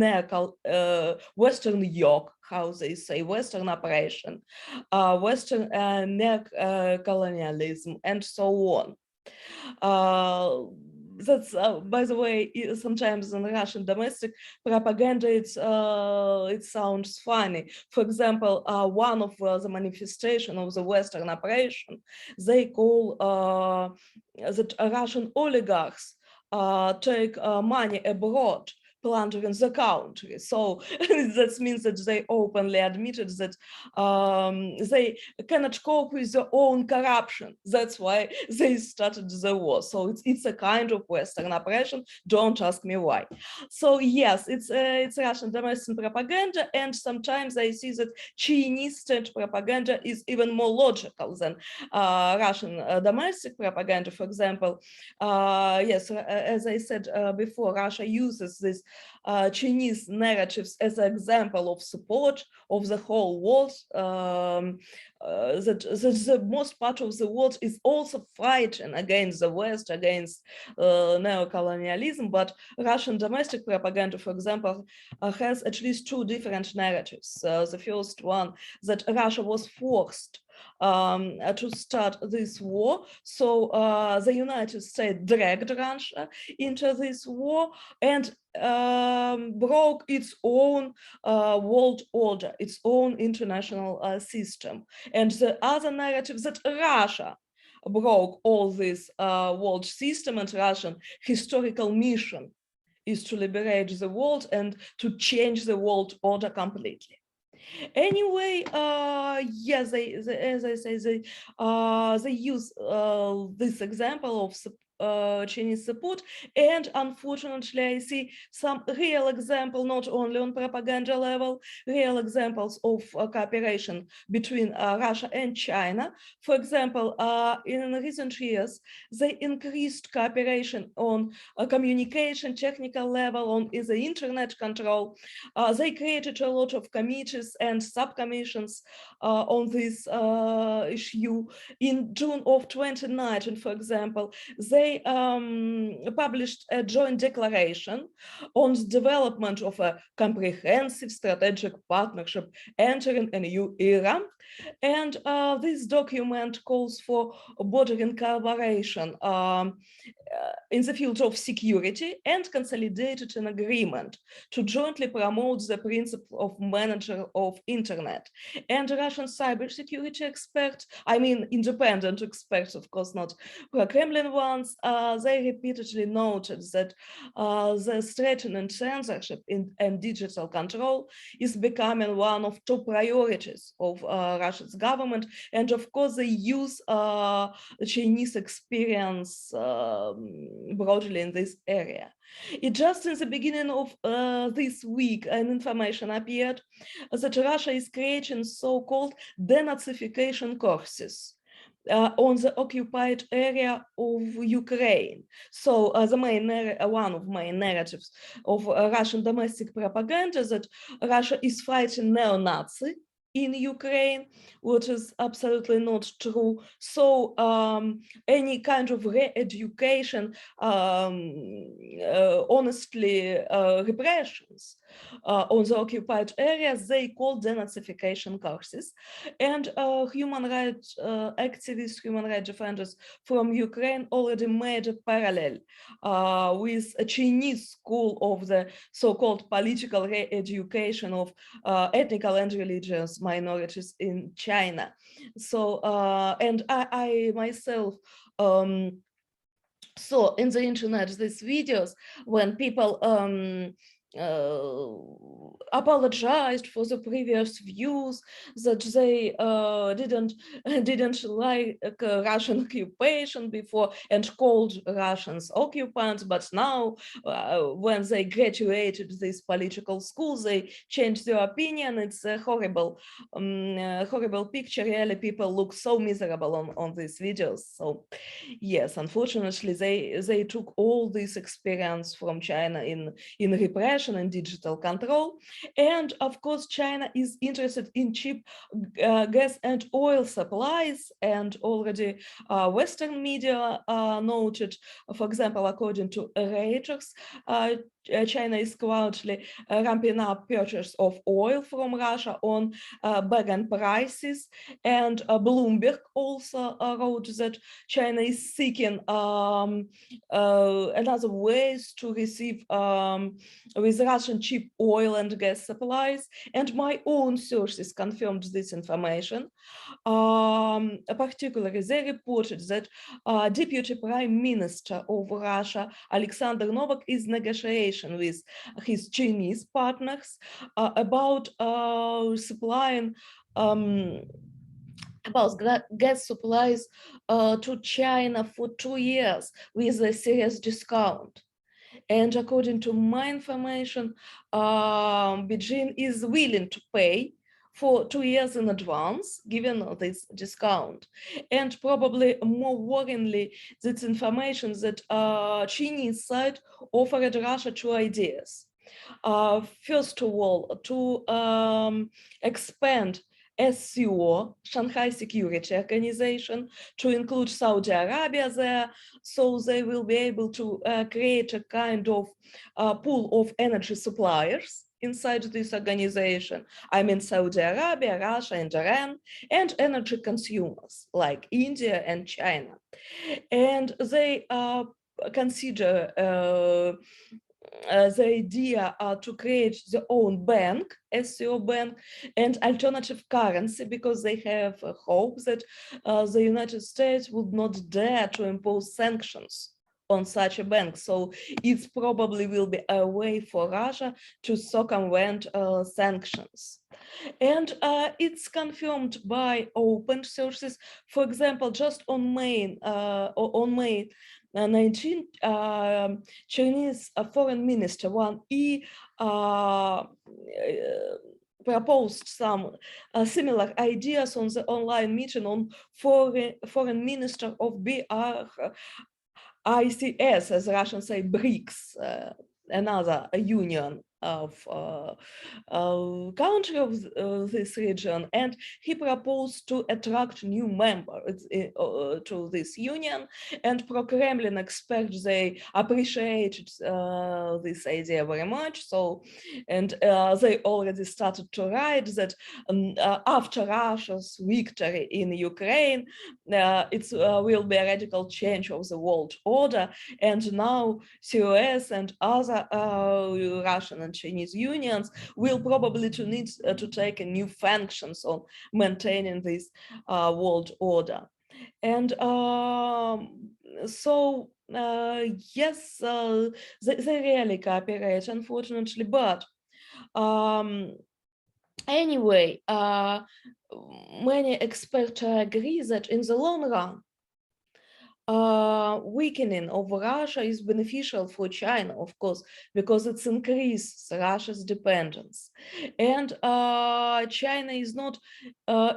yoke, how they say, Western oppression, Western colonialism, and so on. That's, by the way, sometimes in Russian domestic propaganda, it sounds funny. For example, one of the manifestation of the Western oppression, they call that Russian oligarchs take money abroad, plundering the country. So that means that they openly admitted that they cannot cope with their own corruption. That's why they started the war. So it's a kind of Western oppression. Don't ask me why. So yes, it's Russian domestic propaganda, and sometimes I see that Chinese state propaganda is even more logical than Russian domestic propaganda. For example, yes, as I said before, Russia uses this Chinese narratives as an example of support of the whole world, that the most part of the world is also fighting against the West, against neocolonialism. But Russian domestic propaganda, for example, has at least two different narratives. The first one, that Russia was forced to start this war. So the United States dragged Russia into this war and broke its own world order, its own international system. And the other narrative, that Russia broke all this world system, and Russian historical mission is to liberate the world and to change the world order completely. Anyway, yes, as I say, they use this example of Chinese support, and unfortunately I see some real example, not only on propaganda level, real examples of cooperation between Russia and China. For example, in recent years, they increased cooperation on communication, technical level, on the internet control. They created a lot of committees and subcommissions on this issue. In June of 2019, for example, they published a joint declaration on the development of a comprehensive strategic partnership entering a new era. And this document calls for bordering collaboration in the field of security, and consolidated an agreement to jointly promote the principle of manager of internet. And Russian cybersecurity experts, I mean independent experts, of course not pro-Kremlin ones, they repeatedly noted that the threatening censorship and digital control is becoming one of top priorities of Russia's government. And of course, they use the Chinese experience broadly in this area. It just in the beginning of this week, an information appeared that Russia is creating so-called denazification courses on the occupied area of Ukraine. So one of main narratives of Russian domestic propaganda, that Russia is fighting neo-Nazi in Ukraine, which is absolutely not true. So any kind of re-education, honestly, repressions on the occupied areas they call denazification courses. And human rights activists, human rights defenders from Ukraine already made a parallel with a Chinese school of the so-called political re-education of ethnic and religious minorities in China. So, and I myself saw in the internet these videos when people apologized for the previous views that they didn't like Russian occupation before and called Russians occupants, but now when they graduated these political schools they changed their opinion. It's a horrible horrible picture. Really, people look so miserable on these videos. So yes, unfortunately they took all this experience from China in repression and digital control. And of course, China is interested in cheap gas and oil supplies. And already Western media noted, for example, according to Reuters, China is quietly ramping up purchase of oil from Russia on bargain prices. And Bloomberg also wrote that China is seeking another ways to receive with Russian cheap oil and gas supplies. And my own sources confirmed this information. Particularly, they reported that Deputy Prime Minister of Russia, Alexander Novak, is negotiating with his Chinese partners about supplying about gas supplies to China for 2 years with a serious discount. And according to my information, Beijing is willing to pay for 2 years in advance, given this discount. And probably more worryingly, this information that Chinese side offered Russia 2 ideas. First of all, to expand SCO, Shanghai Security Organization, to include Saudi Arabia there, so they will be able to create a kind of pool of energy suppliers inside this organization. I mean Saudi Arabia, Russia, and Iran, and energy consumers like India and China. And they consider the idea to create their own bank, SCO bank, and alternative currency, because they have a hope that the United States would not dare to impose sanctions on such a bank. So it probably will be a way for Russia to circumvent sanctions. And it's confirmed by open sources. For example, just on May 19, Chinese Foreign Minister Wang Yi proposed some similar ideas on the online meeting on foreign minister of BRICS, as Russians say, BRICS, another union of country of this region, and he proposed to attract new members to this union. And pro-Kremlin experts, they appreciated this idea very much. So, and they already started to write that after Russia's victory in Ukraine, it will be a radical change of the world order, and now COS and other Russian and Chinese unions will probably need to take new functions on maintaining this world order. And so yes, they really cooperate, unfortunately, but anyway, many experts agree that in the long run, weakening of Russia is beneficial for China, of course, because it's increased Russia's dependence. And China is not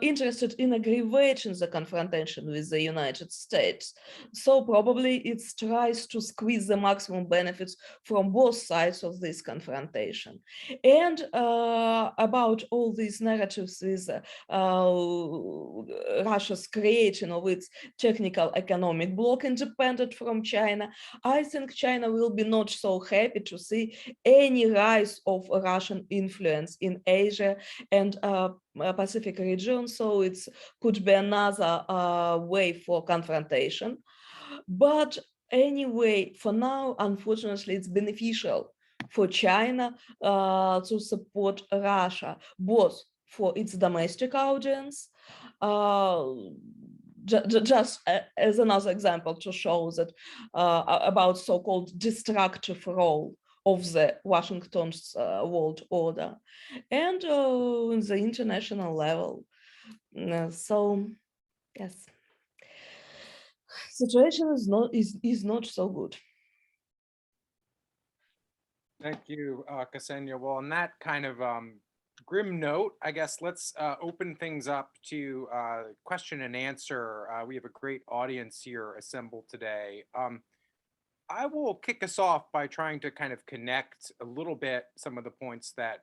interested in aggravating the confrontation with the United States. So probably it tries to squeeze the maximum benefits from both sides of this confrontation. And about all these narratives with Russia's creation of its technical economic bloc independent from China, I think China will be not so happy to see any rise of Russian influence in Asia and Pacific region. So it could be another way for confrontation. But anyway, for now, unfortunately, it's beneficial for China to support Russia, both for its domestic audience, just as another example to show that about so-called destructive role of the Washington's world order, and in the international level. So, yes, situation is not so good. Thank you, Ksenia. Well, on that kind of grim note, I guess let's open things up to question and answer. We have a great audience here assembled today. I will kick us off by trying to kind of connect a little bit some of the points that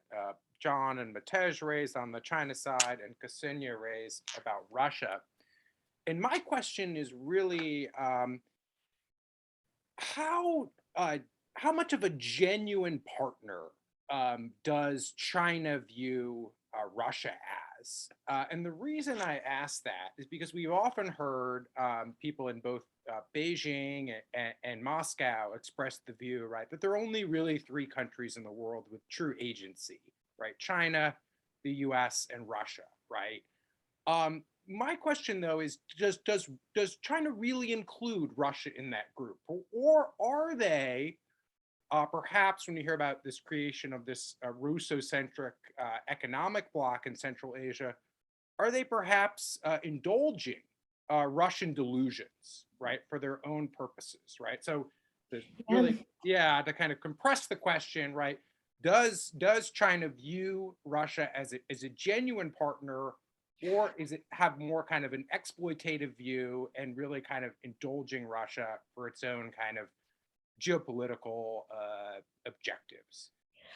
John and Matej raised on the China side and Ksenia raised about Russia. And my question is really how much of a genuine partner does China view Russia as? And the reason I ask that is because we've often heard people in both Beijing and Moscow express the view, right, that there are only really 3 countries in the world with true agency, right? China, the US, and Russia, right? My question, though, is does China really include Russia in that group? Or are they, perhaps when you hear about this creation of this Russo-centric economic bloc in Central Asia, are they perhaps indulging Russian delusions, right, for their own purposes, right? So really, yeah, to kind of compress the question, right, does China view Russia as a genuine partner, or is it have more kind of an exploitative view and really kind of indulging Russia for its own kind of geopolitical objectives?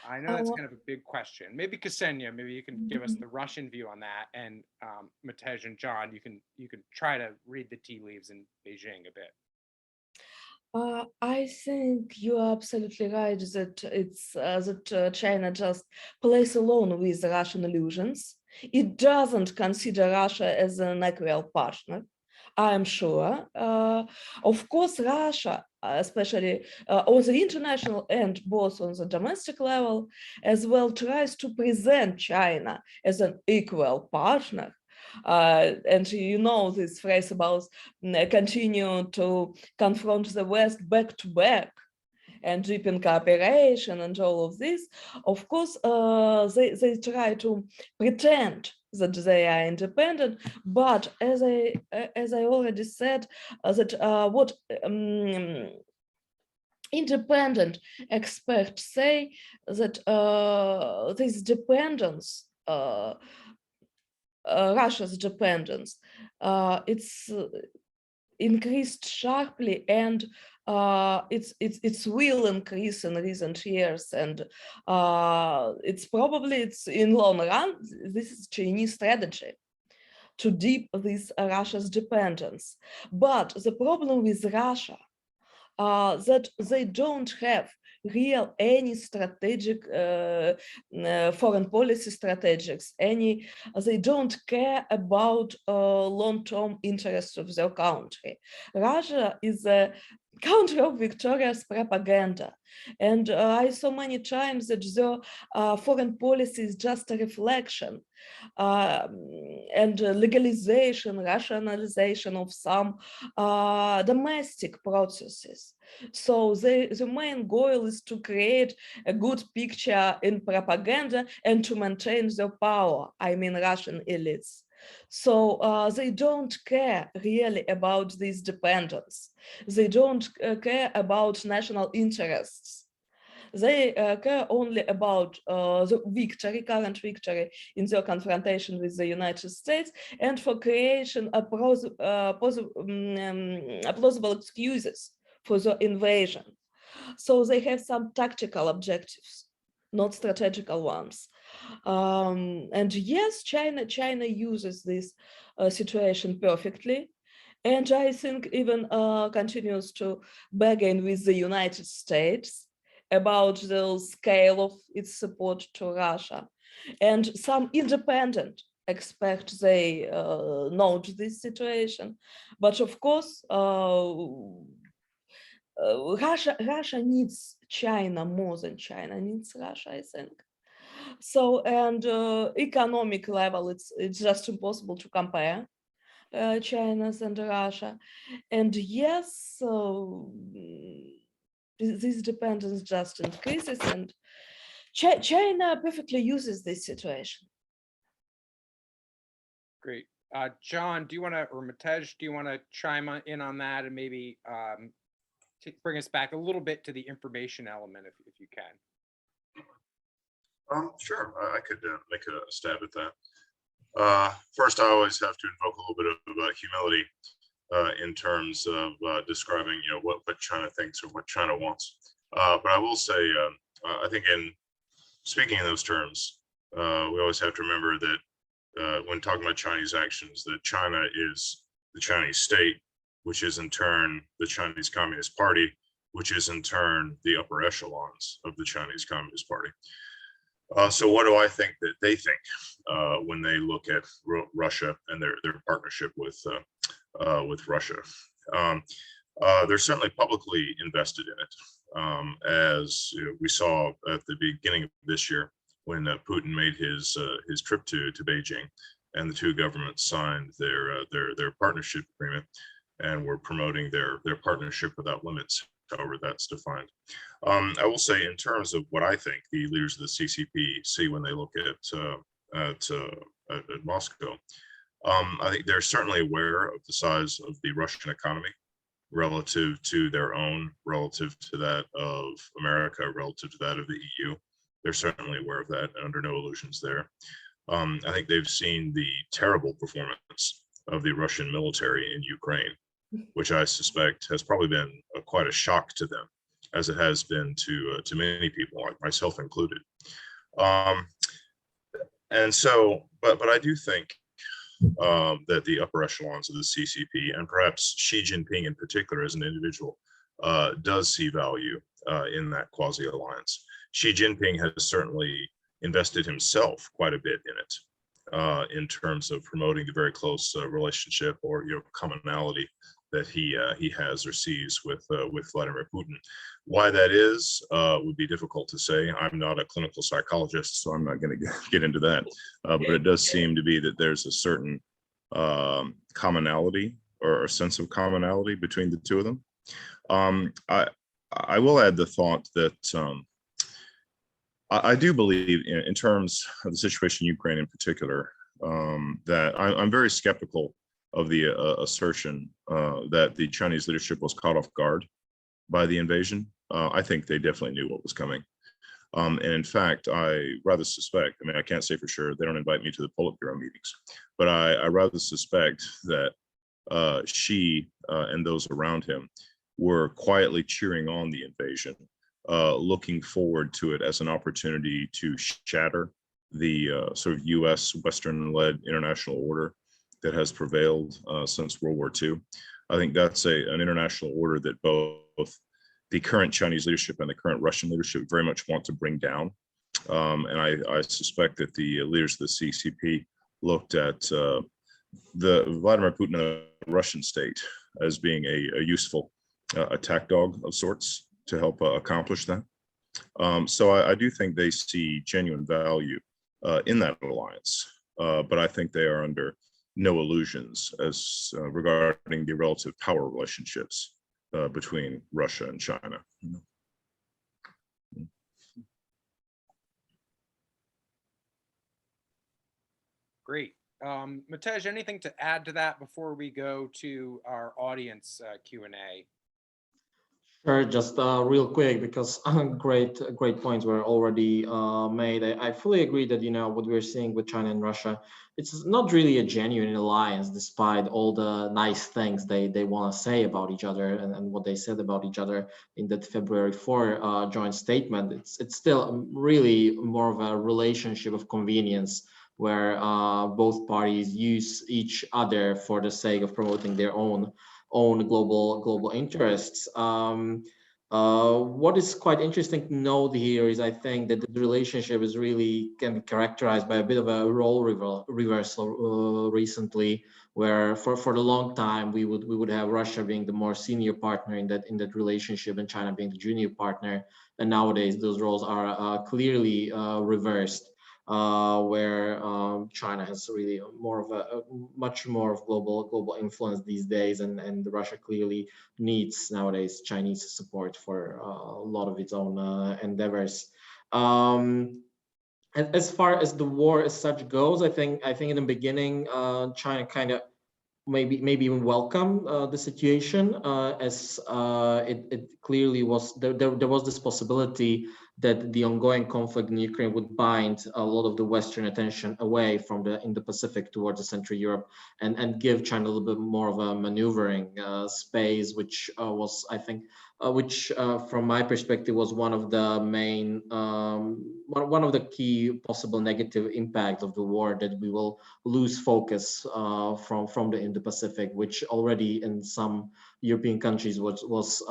I know that's kind of a big question. Maybe Ksenia, maybe you can give us the Russian view on that, and Matej and John, you can try to read the tea leaves in Beijing a bit. I think you are absolutely right that it's that China just plays alone with Russian illusions. It doesn't consider Russia as an equal partner, I'm sure. Of course, Russia, especially on the international and both on the domestic level, as well, tries to present China as an equal partner. And you know this phrase about continue to confront the West back to back and deepen cooperation and all of this. Of course, they try to pretend that they are independent, but as I already said, that what independent experts say that this dependence, Russia's dependence, it's increased sharply, and it's will increase in recent years, and it's in long run, this is Chinese strategy to deep this Russia's dependence. But the problem with Russia that they don't have real any strategic foreign policy strategics, they don't care about long-term interests of their country. Russia is a country of victorious propaganda, and I saw many times that the foreign policy is just a reflection and legalization, rationalization of some domestic processes. So the main goal is to create a good picture in propaganda and to maintain their power, I mean Russian elites. So they don't care really about this dependence. They don't care about national interests. They care only about the current victory in their confrontation with the United States, and for creation of plausible excuses for the invasion. So they have some tactical objectives, not strategical ones. And yes, China uses this situation perfectly. And I think even continues to bargain with the United States about the scale of its support to Russia. And some independent expect they note this situation. But of course, Russia needs China more than China needs Russia, I think. So, and economic level, it's just impossible to compare China's and Russia. And yes, so this dependence just increases, and China perfectly uses this situation. Great. John, do you want to, or Matej, do you want to chime in on that and maybe bring us back a little bit to the information element if you can? Sure, I could make a stab at that. First, I always have to invoke a little bit of humility in terms of describing, what China thinks or what China wants. But I will say, I think in speaking in those terms, we always have to remember that when talking about Chinese actions, that China is the Chinese state, which is in turn the Chinese Communist Party, which is in turn the upper echelons of the Chinese Communist Party. So what do I think that they think when they look at Russia and their partnership with Russia? They're certainly publicly invested in it, as we saw at the beginning of this year when Putin made his trip to Beijing, and the two governments signed their partnership agreement, and were promoting their partnership without limits, however that's defined. I will say, in terms of what I think the leaders of the CCP see when they look at Moscow, I think they're certainly aware of the size of the Russian economy relative to their own, relative to that of America, relative to that of the EU. They're certainly aware of that, under no illusions there. I think they've seen the terrible performance of the Russian military in Ukraine, which I suspect has probably been quite a shock to them, as it has been to many people, like myself included. And so, but I do think that the upper echelons of the CCP, and perhaps Xi Jinping in particular as an individual, does see value in that quasi-alliance. Xi Jinping has certainly invested himself quite a bit in it, in terms of promoting the very close relationship or commonality that he has or sees with Vladimir Putin. Why that is would be difficult to say. I'm not a clinical psychologist, so I'm not going to get into that. But it does seem to be that there's a certain commonality or a sense of commonality between the two of them. I will add the thought that I do believe in terms of the situation in Ukraine in particular, that I'm very skeptical of the assertion that the Chinese leadership was caught off guard by the invasion. I think they definitely knew what was coming. And in fact, I rather suspect, I can't say for sure, they don't invite me to the Politburo meetings, but I rather suspect that Xi and those around him were quietly cheering on the invasion, looking forward to it as an opportunity to shatter the sort of US Western-led international order that has prevailed since World War II. I think that's an international order that both the current Chinese leadership and the current Russian leadership very much want to bring down. And I suspect that the leaders of the CCP looked at the Vladimir Putin and the Russian state as being a useful attack dog of sorts to help accomplish that. So I do think they see genuine value in that alliance, but I think they are under no illusions as regarding the relative power relationships between Russia and China. Great. Matej, anything to add to that before we go to our audience Q&A? Sure, just real quick, because great points were already made. I fully agree that what we're seeing with China and Russia, it's not really a genuine alliance, despite all the nice things they want to say about each other and what they said about each other in that February 4 joint statement. It's still really more of a relationship of convenience where both parties use each other for the sake of promoting their own global interests. What is quite interesting to note here is I think that the relationship is really can be characterized by a bit of a role reversal recently, where for a long time we would have Russia being the more senior partner in that relationship and China being the junior partner, and nowadays those roles are clearly reversed. Where China has really much more of global influence these days, and Russia clearly needs nowadays Chinese support for a lot of its own endeavors. And as far as the war as such goes, I think in the beginning China kind of maybe even welcome the situation, as it clearly was there was this possibility that the ongoing conflict in Ukraine would bind a lot of the Western attention away from the Indo-Pacific towards the Central Europe, and give China a little bit more of a maneuvering space, which was, I think, which from my perspective was one of the main one of the key possible negative impact of the war, that we will lose focus from the Indo-Pacific, which already in some European countries was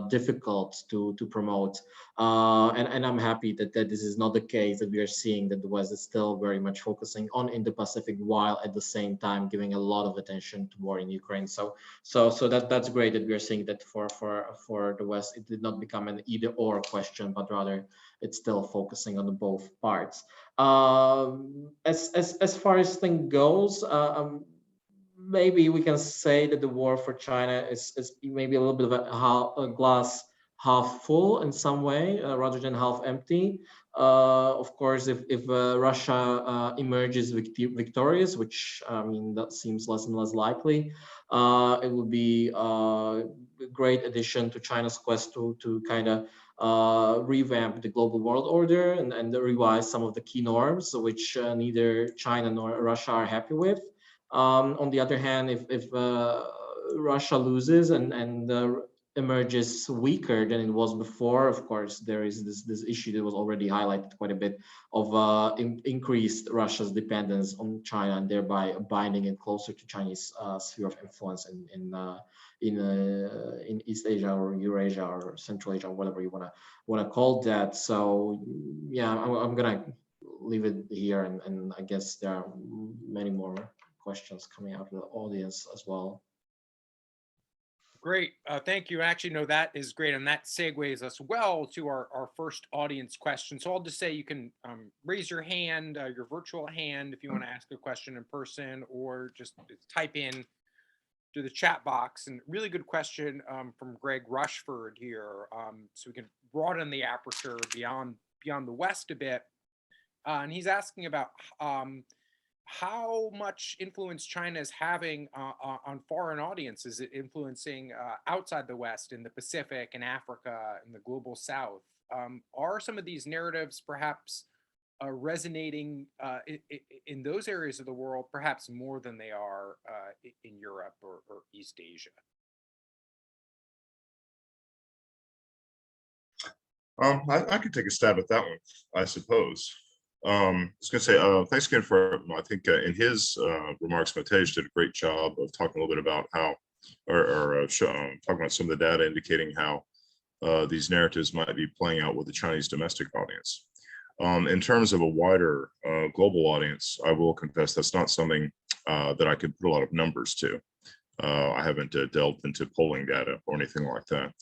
difficult to promote. And I'm happy that this is not the case, that we are seeing that the West is still very much focusing on Indo-Pacific, while at the same time giving a lot of attention to war in Ukraine. So that's great that we are seeing that for the West, it did not become an either or question, but rather it's still focusing on the both parts. As far as thing goes, maybe we can say that the war for China is maybe a little bit of a glass half full in some way, rather than half empty. Of course, if Russia emerges victorious, which I mean that seems less and less likely, it would be a great addition to China's quest to kind of revamp the global world order and revise some of the key norms, which neither China nor Russia are happy with. On the other hand, if Russia loses and emerges weaker than it was before, of course, there is this issue that was already highlighted quite a bit of increased Russia's dependence on China, and thereby binding it closer to Chinese sphere of influence in East Asia or Eurasia or Central Asia, or whatever you want to call that. So yeah, I'm gonna leave it here, and I guess there are many more questions coming out of the audience as well. Great, thank you. Actually, no, that is great, and that segues us well to our first audience question. So I'll just say you can raise your hand, your virtual hand, if you want to ask a question in person, or just type in to the chat box. And really good question from Greg Rushford here, so we can broaden the aperture beyond the West a bit. And he's asking about how much influence China is having on foreign audiences. Is it influencing outside the West, in the Pacific and Africa and the global South? Are some of these narratives perhaps resonating in those areas of the world, perhaps more than they are in Europe or East Asia? I could take a stab at that one, I suppose. I was going to say, thanks again for, I think in his remarks, Matej did a great job of talking a little bit about how, talking about some of the data indicating how these narratives might be playing out with the Chinese domestic audience. In terms of a wider global audience, I will confess that's not something that I could put a lot of numbers to. I haven't delved into polling data or anything like that.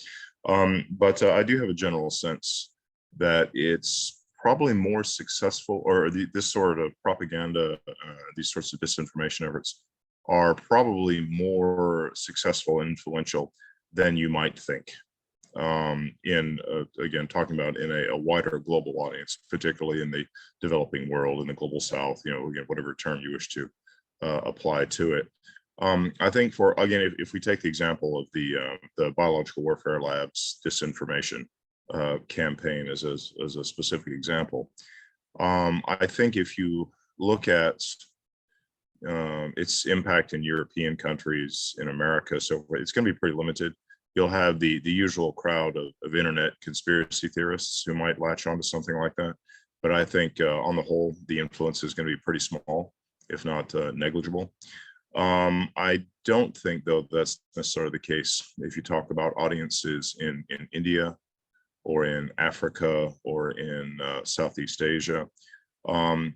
But I do have a general sense that it's probably more successful, or this sort of propaganda, these sorts of disinformation efforts are probably more successful and influential than you might think. Again, talking about in a wider global audience, particularly in the developing world, in the global South, again, whatever term you wish to apply to it. I think if we take the example of the biological warfare labs disinformation campaign as a specific example, I think if you look at its impact in European countries, in America, so it's going to be pretty limited. You'll have the usual crowd of internet conspiracy theorists who might latch onto something like that. but I think on the whole, the influence is going to be pretty small, if not negligible. I don't think, though, that's necessarily the case if you talk about audiences in India or in Africa or in Southeast Asia. I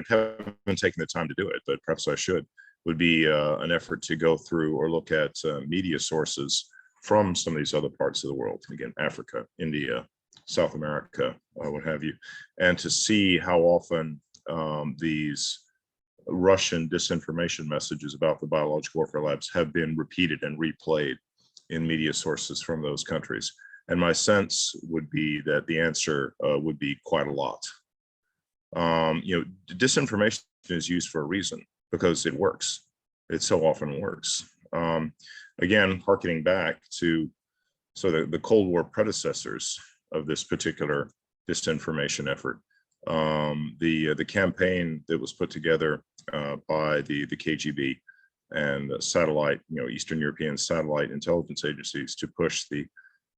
haven't taken the time to do it, but perhaps I should. Would be an effort to go through or look at media sources from some of these other parts of the world, again, Africa, India, South America, what have you, and to see how often these Russian disinformation messages about the biological warfare labs have been repeated and replayed in media sources from those countries. And my sense would be that the answer would be quite a lot. Disinformation is used for a reason, because it works. It so often works. Again, hearkening back to the Cold War predecessors of this particular disinformation effort, the campaign that was put together by the KGB and satellite, Eastern European satellite intelligence agencies to push the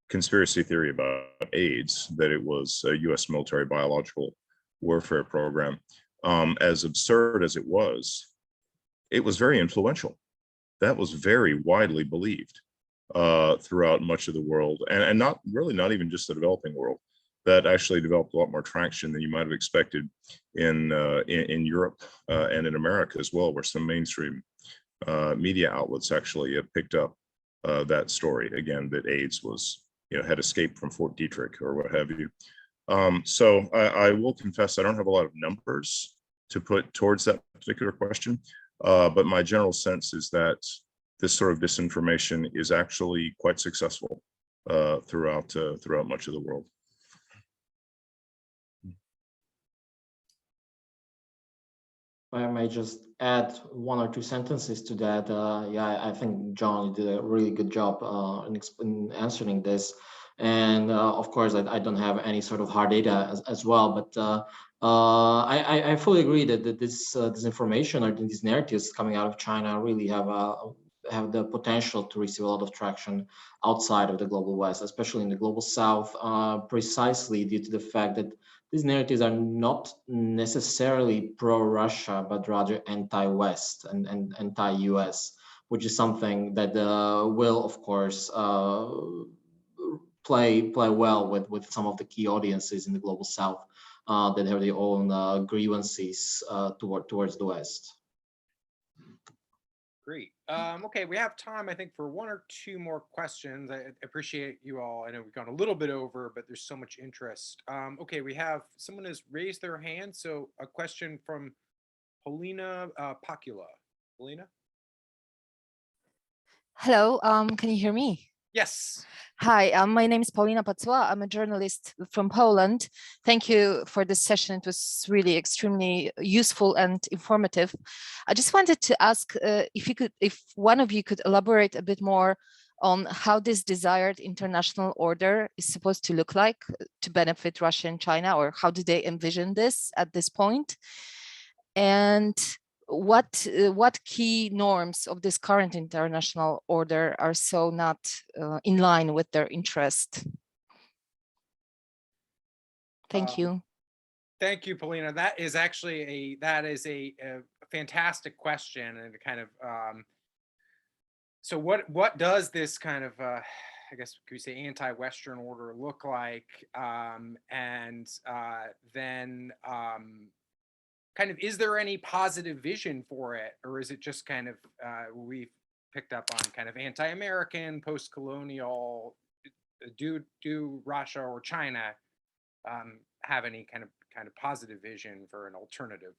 conspiracy theory about AIDS, that it was a U.S. military biological warfare program. As absurd as it was very influential. That was very widely believed throughout much of the world, and not even just the developing world. That actually developed a lot more traction than you might have expected in Europe and in America as well, where some mainstream media outlets actually have picked up that story again, that AIDS was, had escaped from Fort Detrick or what have you. So I will confess I don't have a lot of numbers to put towards that particular question, but my general sense is that this sort of disinformation is actually quite successful throughout much of the world. I may just add one or two sentences to that. Yeah, I think John did a really good job in answering this. And of course, I don't have any sort of hard data as well, but I fully agree that this information or these narratives coming out of China really have the potential to receive a lot of traction outside of the global West, especially in the global South, precisely due to the fact that these narratives are not necessarily pro-Russia, but rather anti-West and anti-US, which is something that will, of course, play well with some of the key audiences in the global South that have their own grievances towards the West. Great. Okay, we have time, I think, for one or two more questions. I appreciate you all. I know we've gone a little bit over, but there's so much interest. Okay, we have someone has raised their hand. So a question from Polina Pacula. Polina? Hello, can you hear me? Yes. Hi, my name is Paulina Pacula. I'm a journalist from Poland. Thank you for this session. It was really extremely useful and informative. I just wanted to ask if one of you could elaborate a bit more on how this desired international order is supposed to look like to benefit Russia and China, or how do they envision this at this point? And what key norms of this current international order are so not in line with their interest? Thank you. Thank you, Polina. That is actually a fantastic question, and kind of so what does this kind of I guess could we say anti-Western order look like, and then kind of, is there any positive vision for it, or is it just kind of we've picked up on kind of anti-American, post-colonial? Do Russia or China have any kind of positive vision for an alternative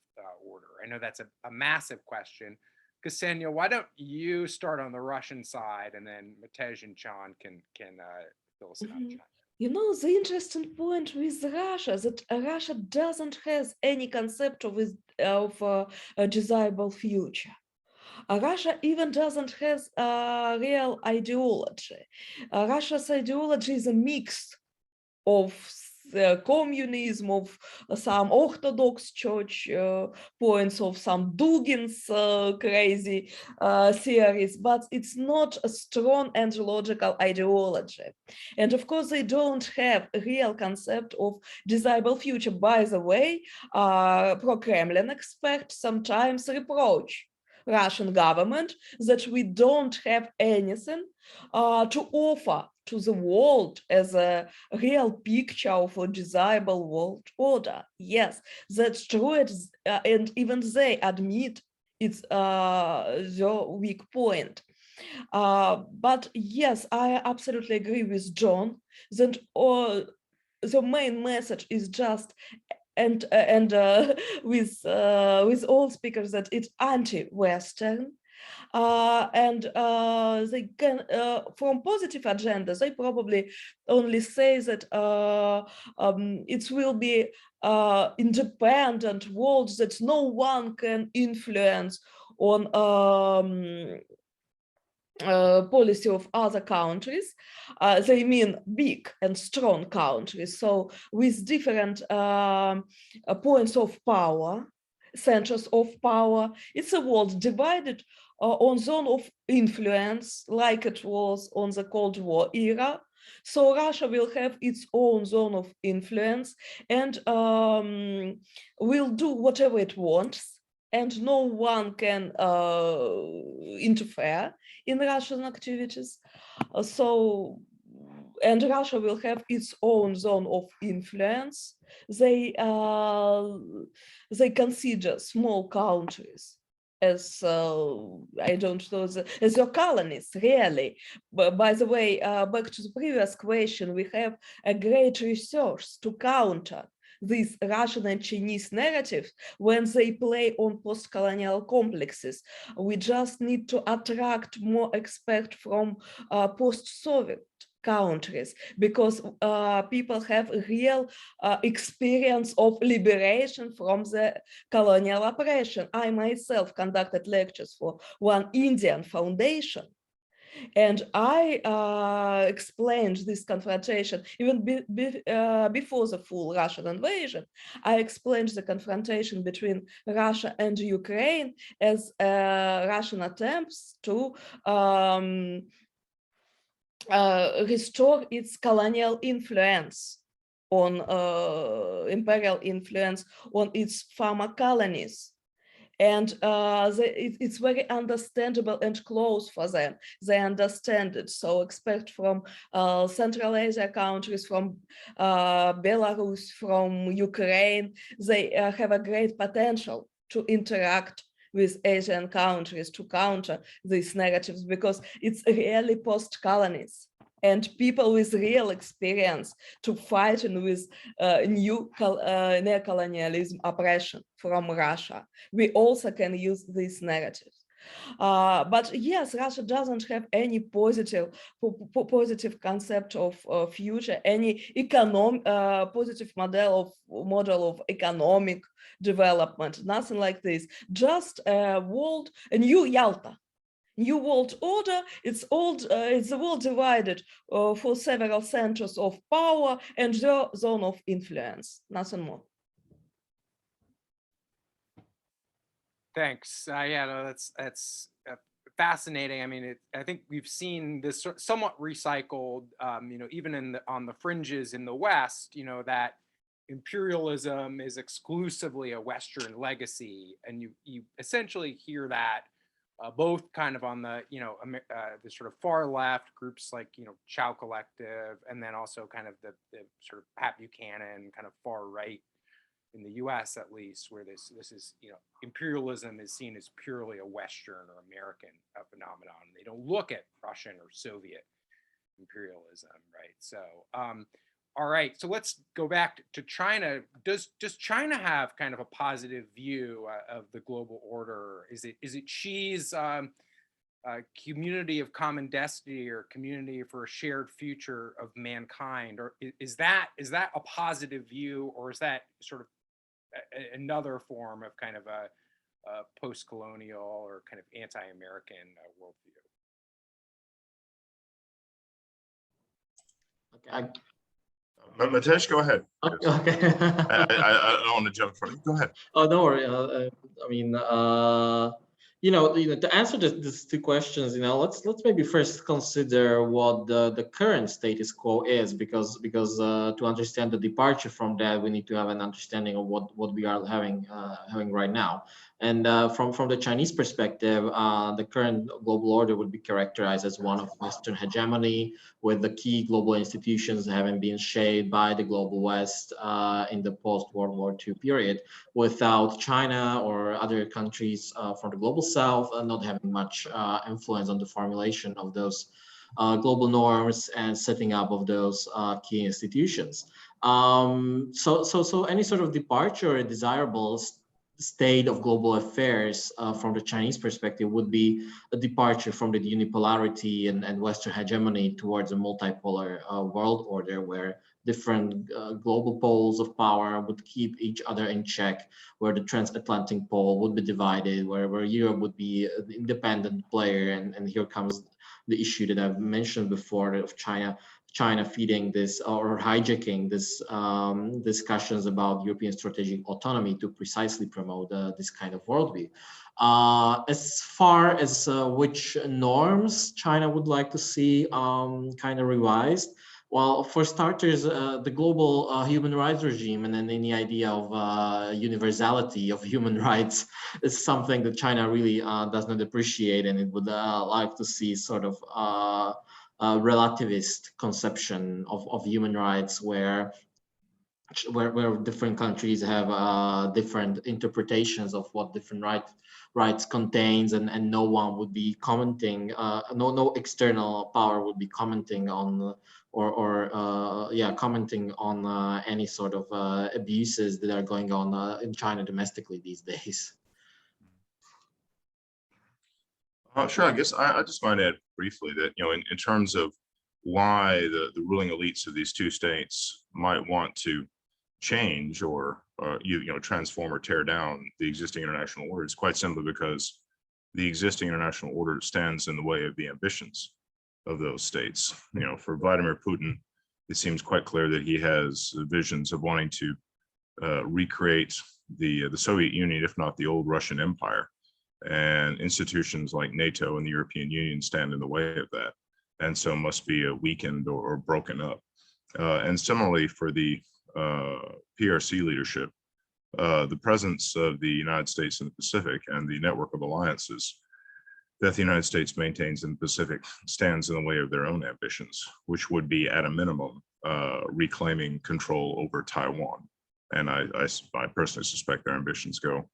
order? I know that's a massive question. Ksenia, why don't you start on the Russian side, and then Matej and John can fill us in on China. You know, the interesting point with Russia that Russia doesn't have any concept of a desirable future. Russia even doesn't have a real ideology. Russia's ideology is a mix of communism, of some Orthodox Church points, of some Dugin's crazy theories, but it's not a strong and logical ideology. And of course, they don't have a real concept of desirable future. By the way, pro-Kremlin experts sometimes reproach Russian government that we don't have anything to offer to the world as a real picture of a desirable world order. Yes, that's true, and even they admit it's their weak point. But yes, I absolutely agree with John that the main message is just and with all speakers that it's anti-Western. And they can, from positive agendas, they probably only say that it will be independent world that no one can influence on policy of other countries. They mean big and strong countries, so with different points of power, centers of power. It's a world divided on zone of influence, like it was on the Cold War era. So Russia will have its own zone of influence and will do whatever it wants, and no one can interfere in Russian activities. And Russia will have its own zone of influence. They consider small countries as I don't know, as your colonies, really. But by the way, back to the previous question, we have a great resource to counter these Russian and Chinese narratives when they play on post-colonial complexes. We just need to attract more experts from post-Soviet countries, because people have a real experience of liberation from the colonial oppression. I myself conducted lectures for one Indian foundation, and I explained this confrontation even before the full Russian invasion. I explained the confrontation between Russia and Ukraine as Russian attempts to restore its colonial influence on imperial influence on its former colonies. And it's very understandable and close for them. They understand it. So expect from Central Asia countries, from Belarus, from Ukraine, they have a great potential to interact with Asian countries to counter these narratives, because it's really post-colonies and people with real experience to fighting with new neocolonialism oppression from Russia. We also can use these narratives. But yes, Russia doesn't have any positive concept of future, any positive model of economic development, nothing like this. Just a world, a new Yalta, new world order. It's the world divided for several centers of power and their zone of influence, nothing more. Thanks. Yeah, no, that's fascinating. I mean, I think we've seen this somewhat recycled, even on the fringes in the West, that imperialism is exclusively a Western legacy, and you essentially hear that both kind of on the the sort of far left groups like Chow Collective, and then also kind of the sort of Pat Buchanan kind of far right in the U.S. at least, where this is imperialism is seen as purely a Western or American phenomenon. They don't look at Russian or Soviet imperialism, right? So, all right, so let's go back to China. Does China have kind of a positive view of the global order? Is it Xi's community of common destiny, or community for a shared future of mankind, or is that a positive view, or is that sort of another form of kind of a post-colonial or kind of anti-American worldview? Okay. Matesh, go ahead. Okay. I don't want to jump in front of you. Go ahead. Oh, don't worry. I mean, to answer these two questions, let's maybe first consider what the current status quo is, because to understand the departure from that, we need to have an understanding of what we are having right now. And from the Chinese perspective, the current global order would be characterized as one of Western hegemony, with the key global institutions having been shaped by the global West in the post-World War II period, without China or other countries from the global South not having much influence on the formulation of those global norms and setting up of those key institutions. So any sort of departure or desirable state of global affairs from the Chinese perspective would be a departure from the unipolarity and Western hegemony towards a multipolar world order, where different global poles of power would keep each other in check, where the transatlantic pole would be divided, where Europe would be an independent player. And here comes the issue that I've mentioned before of China feeding this or hijacking this discussions about European strategic autonomy to precisely promote this kind of worldview. As far as which norms China would like to see kind of revised, well, for starters, the global human rights regime and then any idea of universality of human rights is something that China really does not appreciate, and it would like to see sort of relativist conception of human rights, where different countries have different interpretations of what different rights contains, and no one would be commenting, no external power would be commenting on commenting on any sort of abuses that are going on in China domestically these days. Sure. I guess I just might add briefly that, in terms of why the ruling elites of these two states might want to change or transform or tear down the existing international order, it's quite simply because the existing international order stands in the way of the ambitions of those states. For Vladimir Putin, it seems quite clear that he has visions of wanting to recreate the Soviet Union, if not the old Russian Empire. And institutions like NATO and the European Union stand in the way of that, and so must be weakened or broken up. And similarly for the PRC leadership, the presence of the United States in the Pacific and the network of alliances that the United States maintains in the Pacific stands in the way of their own ambitions, which would be at a minimum reclaiming control over Taiwan. And I personally suspect their ambitions go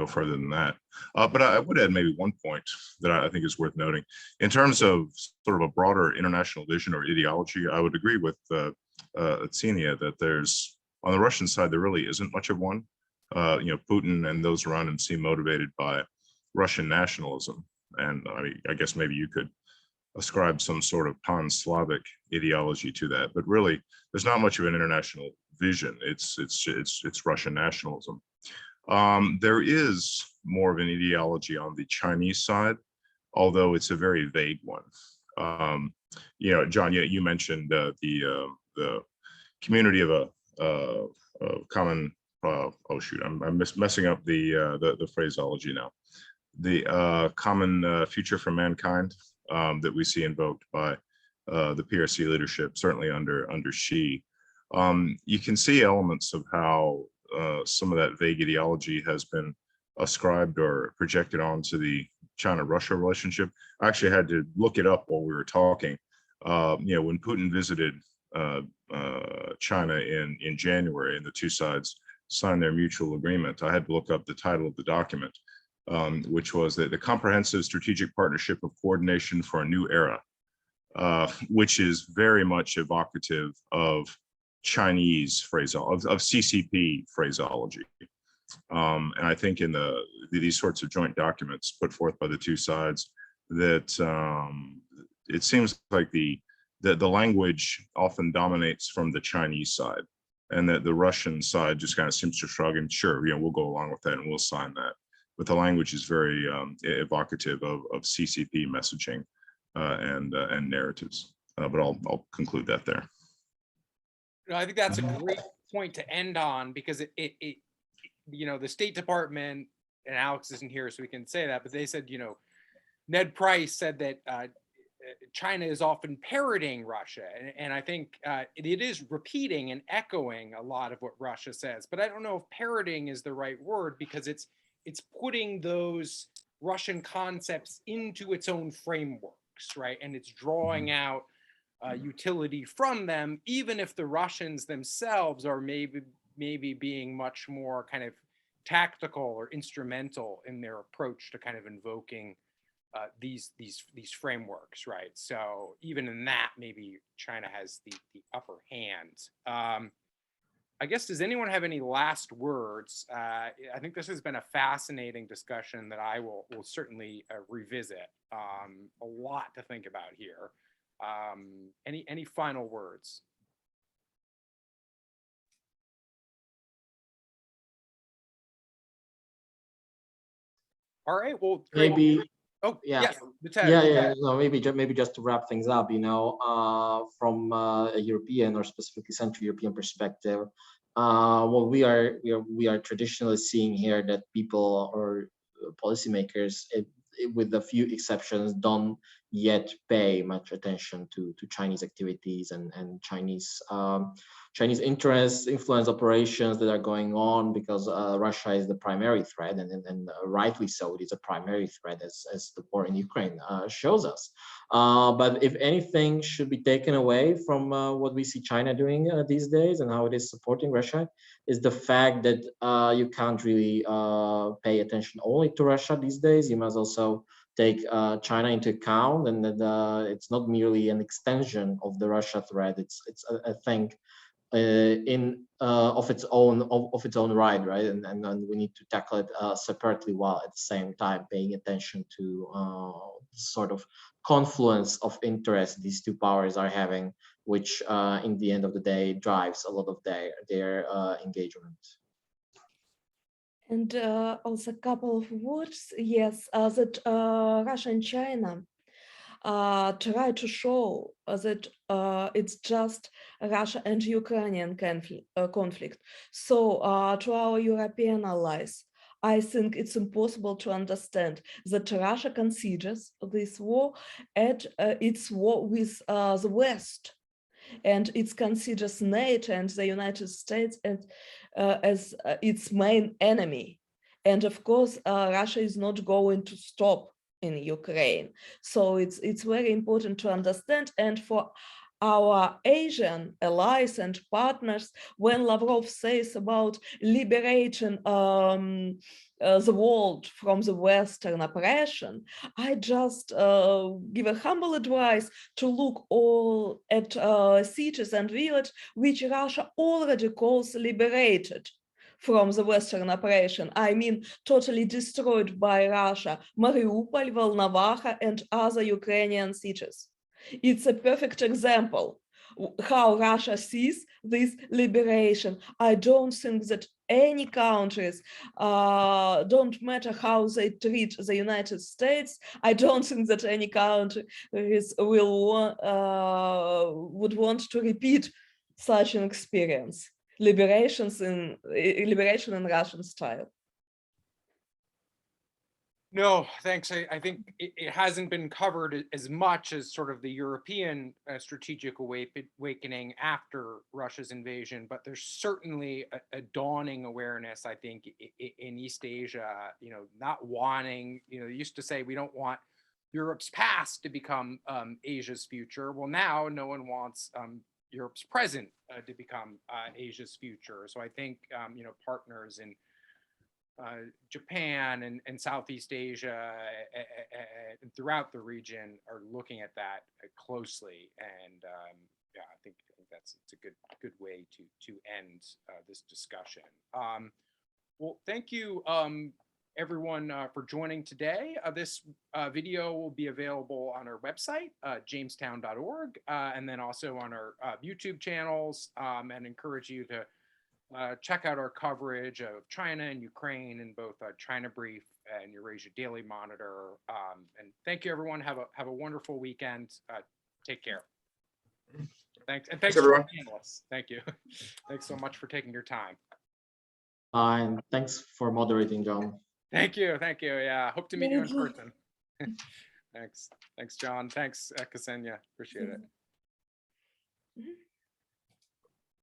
further than that. But I would add maybe one point that I think is worth noting. In terms of sort of a broader international vision or ideology, I would agree with Ksenia that there's, on the Russian side, there really isn't much of one. Putin and those around him seem motivated by Russian nationalism. And I guess maybe you could ascribe some sort of pan-Slavic ideology to that, but really there's not much of an international vision. It's Russian nationalism. There is more of an ideology on the Chinese side, although it's a very vague one. John, you mentioned the community of a common. I'm messing up the phraseology now. The common future for mankind that we see invoked by the PRC leadership, certainly under Xi. You can see elements of how some of that vague ideology has been ascribed or projected onto the China-Russia relationship. I actually had to look it up while we were talking. When Putin visited China in January and the two sides signed their mutual agreement, I had to look up the title of the document, which was the Comprehensive Strategic Partnership of Coordination for a New Era, which is very much evocative of Chinese phraseology, of CCP phraseology. And I think in these sorts of joint documents put forth by the two sides, that it seems like the language often dominates from the Chinese side, and that the Russian side just kind of seems to shrug and sure, we'll go along with that and we'll sign that. But the language is very evocative of CCP messaging and narratives. But I'll conclude that there. No, I think that's a great point to end on, because the State Department, and Alex isn't here, so we can say that, but they said, Ned Price said that China is often parroting Russia, and I think it is repeating and echoing a lot of what Russia says. But I don't know if parroting is the right word, because it's putting those Russian concepts into its own frameworks, right? And it's drawing out utility from them, even if the Russians themselves are maybe being much more kind of tactical or instrumental in their approach to kind of invoking these frameworks, right? So even in that, maybe China has the upper hand. I guess, does anyone have any last words? I think this has been a fascinating discussion that I will certainly revisit. A lot to think about here. Any final words? All right. Well, great. Maybe. Oh, Yeah. yes. No, maybe just to wrap things up, from a European or specifically Central European perspective, what we are traditionally seeing here, that people or policymakers, with a few exceptions, don't yet pay much attention to Chinese activities and Chinese interests, influence operations that are going on, because Russia is the primary threat, and rightly so. It is a primary threat, as the war in Ukraine shows us. But if anything should be taken away from what we see China doing these days and how it is supporting Russia, is the fact that you can't really pay attention only to Russia these days. You must also take China into account, and that it's not merely an extension of the Russia threat. It's a thing of its own right, and we need to tackle it separately, while at the same time paying attention to sort of confluence of interest these two powers are having, which in the end of the day drives a lot of their engagement. And also a couple of words, yes, that Russia and China try to show that it's just Russia and Ukrainian conflict. So to our European allies, I think it's impossible to understand that Russia considers this war at its war with the West. And it considers NATO and the United States as its main enemy. And of course, Russia is not going to stop in Ukraine. So it's very important to understand. And for our Asian allies and partners, when Lavrov says about liberating the world from the Western oppression, I just give a humble advice to look all at cities and villages which Russia already calls liberated from the Western oppression. I mean, totally destroyed by Russia, Mariupol, Volnovakha, and other Ukrainian cities. It's a perfect example how Russia sees this liberation. I don't think that any countries, don't matter how they treat the United States, I don't think that any country would want to repeat such an experience. Liberation in Russian style. No, thanks. I think it hasn't been covered as much as sort of the European strategic awakening after Russia's invasion, but there's certainly a dawning awareness, I think, in East Asia, not wanting, they used to say we don't want Europe's past to become Asia's future. Well, now no one wants Europe's present to become Asia's future. So I think, partners in Japan and Southeast Asia and throughout the region are looking at that closely, and yeah, I think it's a good way to end this discussion. Well, thank you everyone for joining today. This video will be available on our website, jamestown.org, and then also on our YouTube channels, and encourage you to check out our coverage of China and Ukraine in both China Brief and Eurasia Daily Monitor. And thank you, everyone. Have a wonderful weekend. Take care. Thanks. And Thanks, thanks to our everyone. panelists. Thank you. Thanks so much for taking your time. And thanks for moderating, John. Thank you. Thank you. Yeah. Hope to meet you in Thank you. person. Thanks. Thanks, John. Thanks, Ksenia. Appreciate it. Mhm.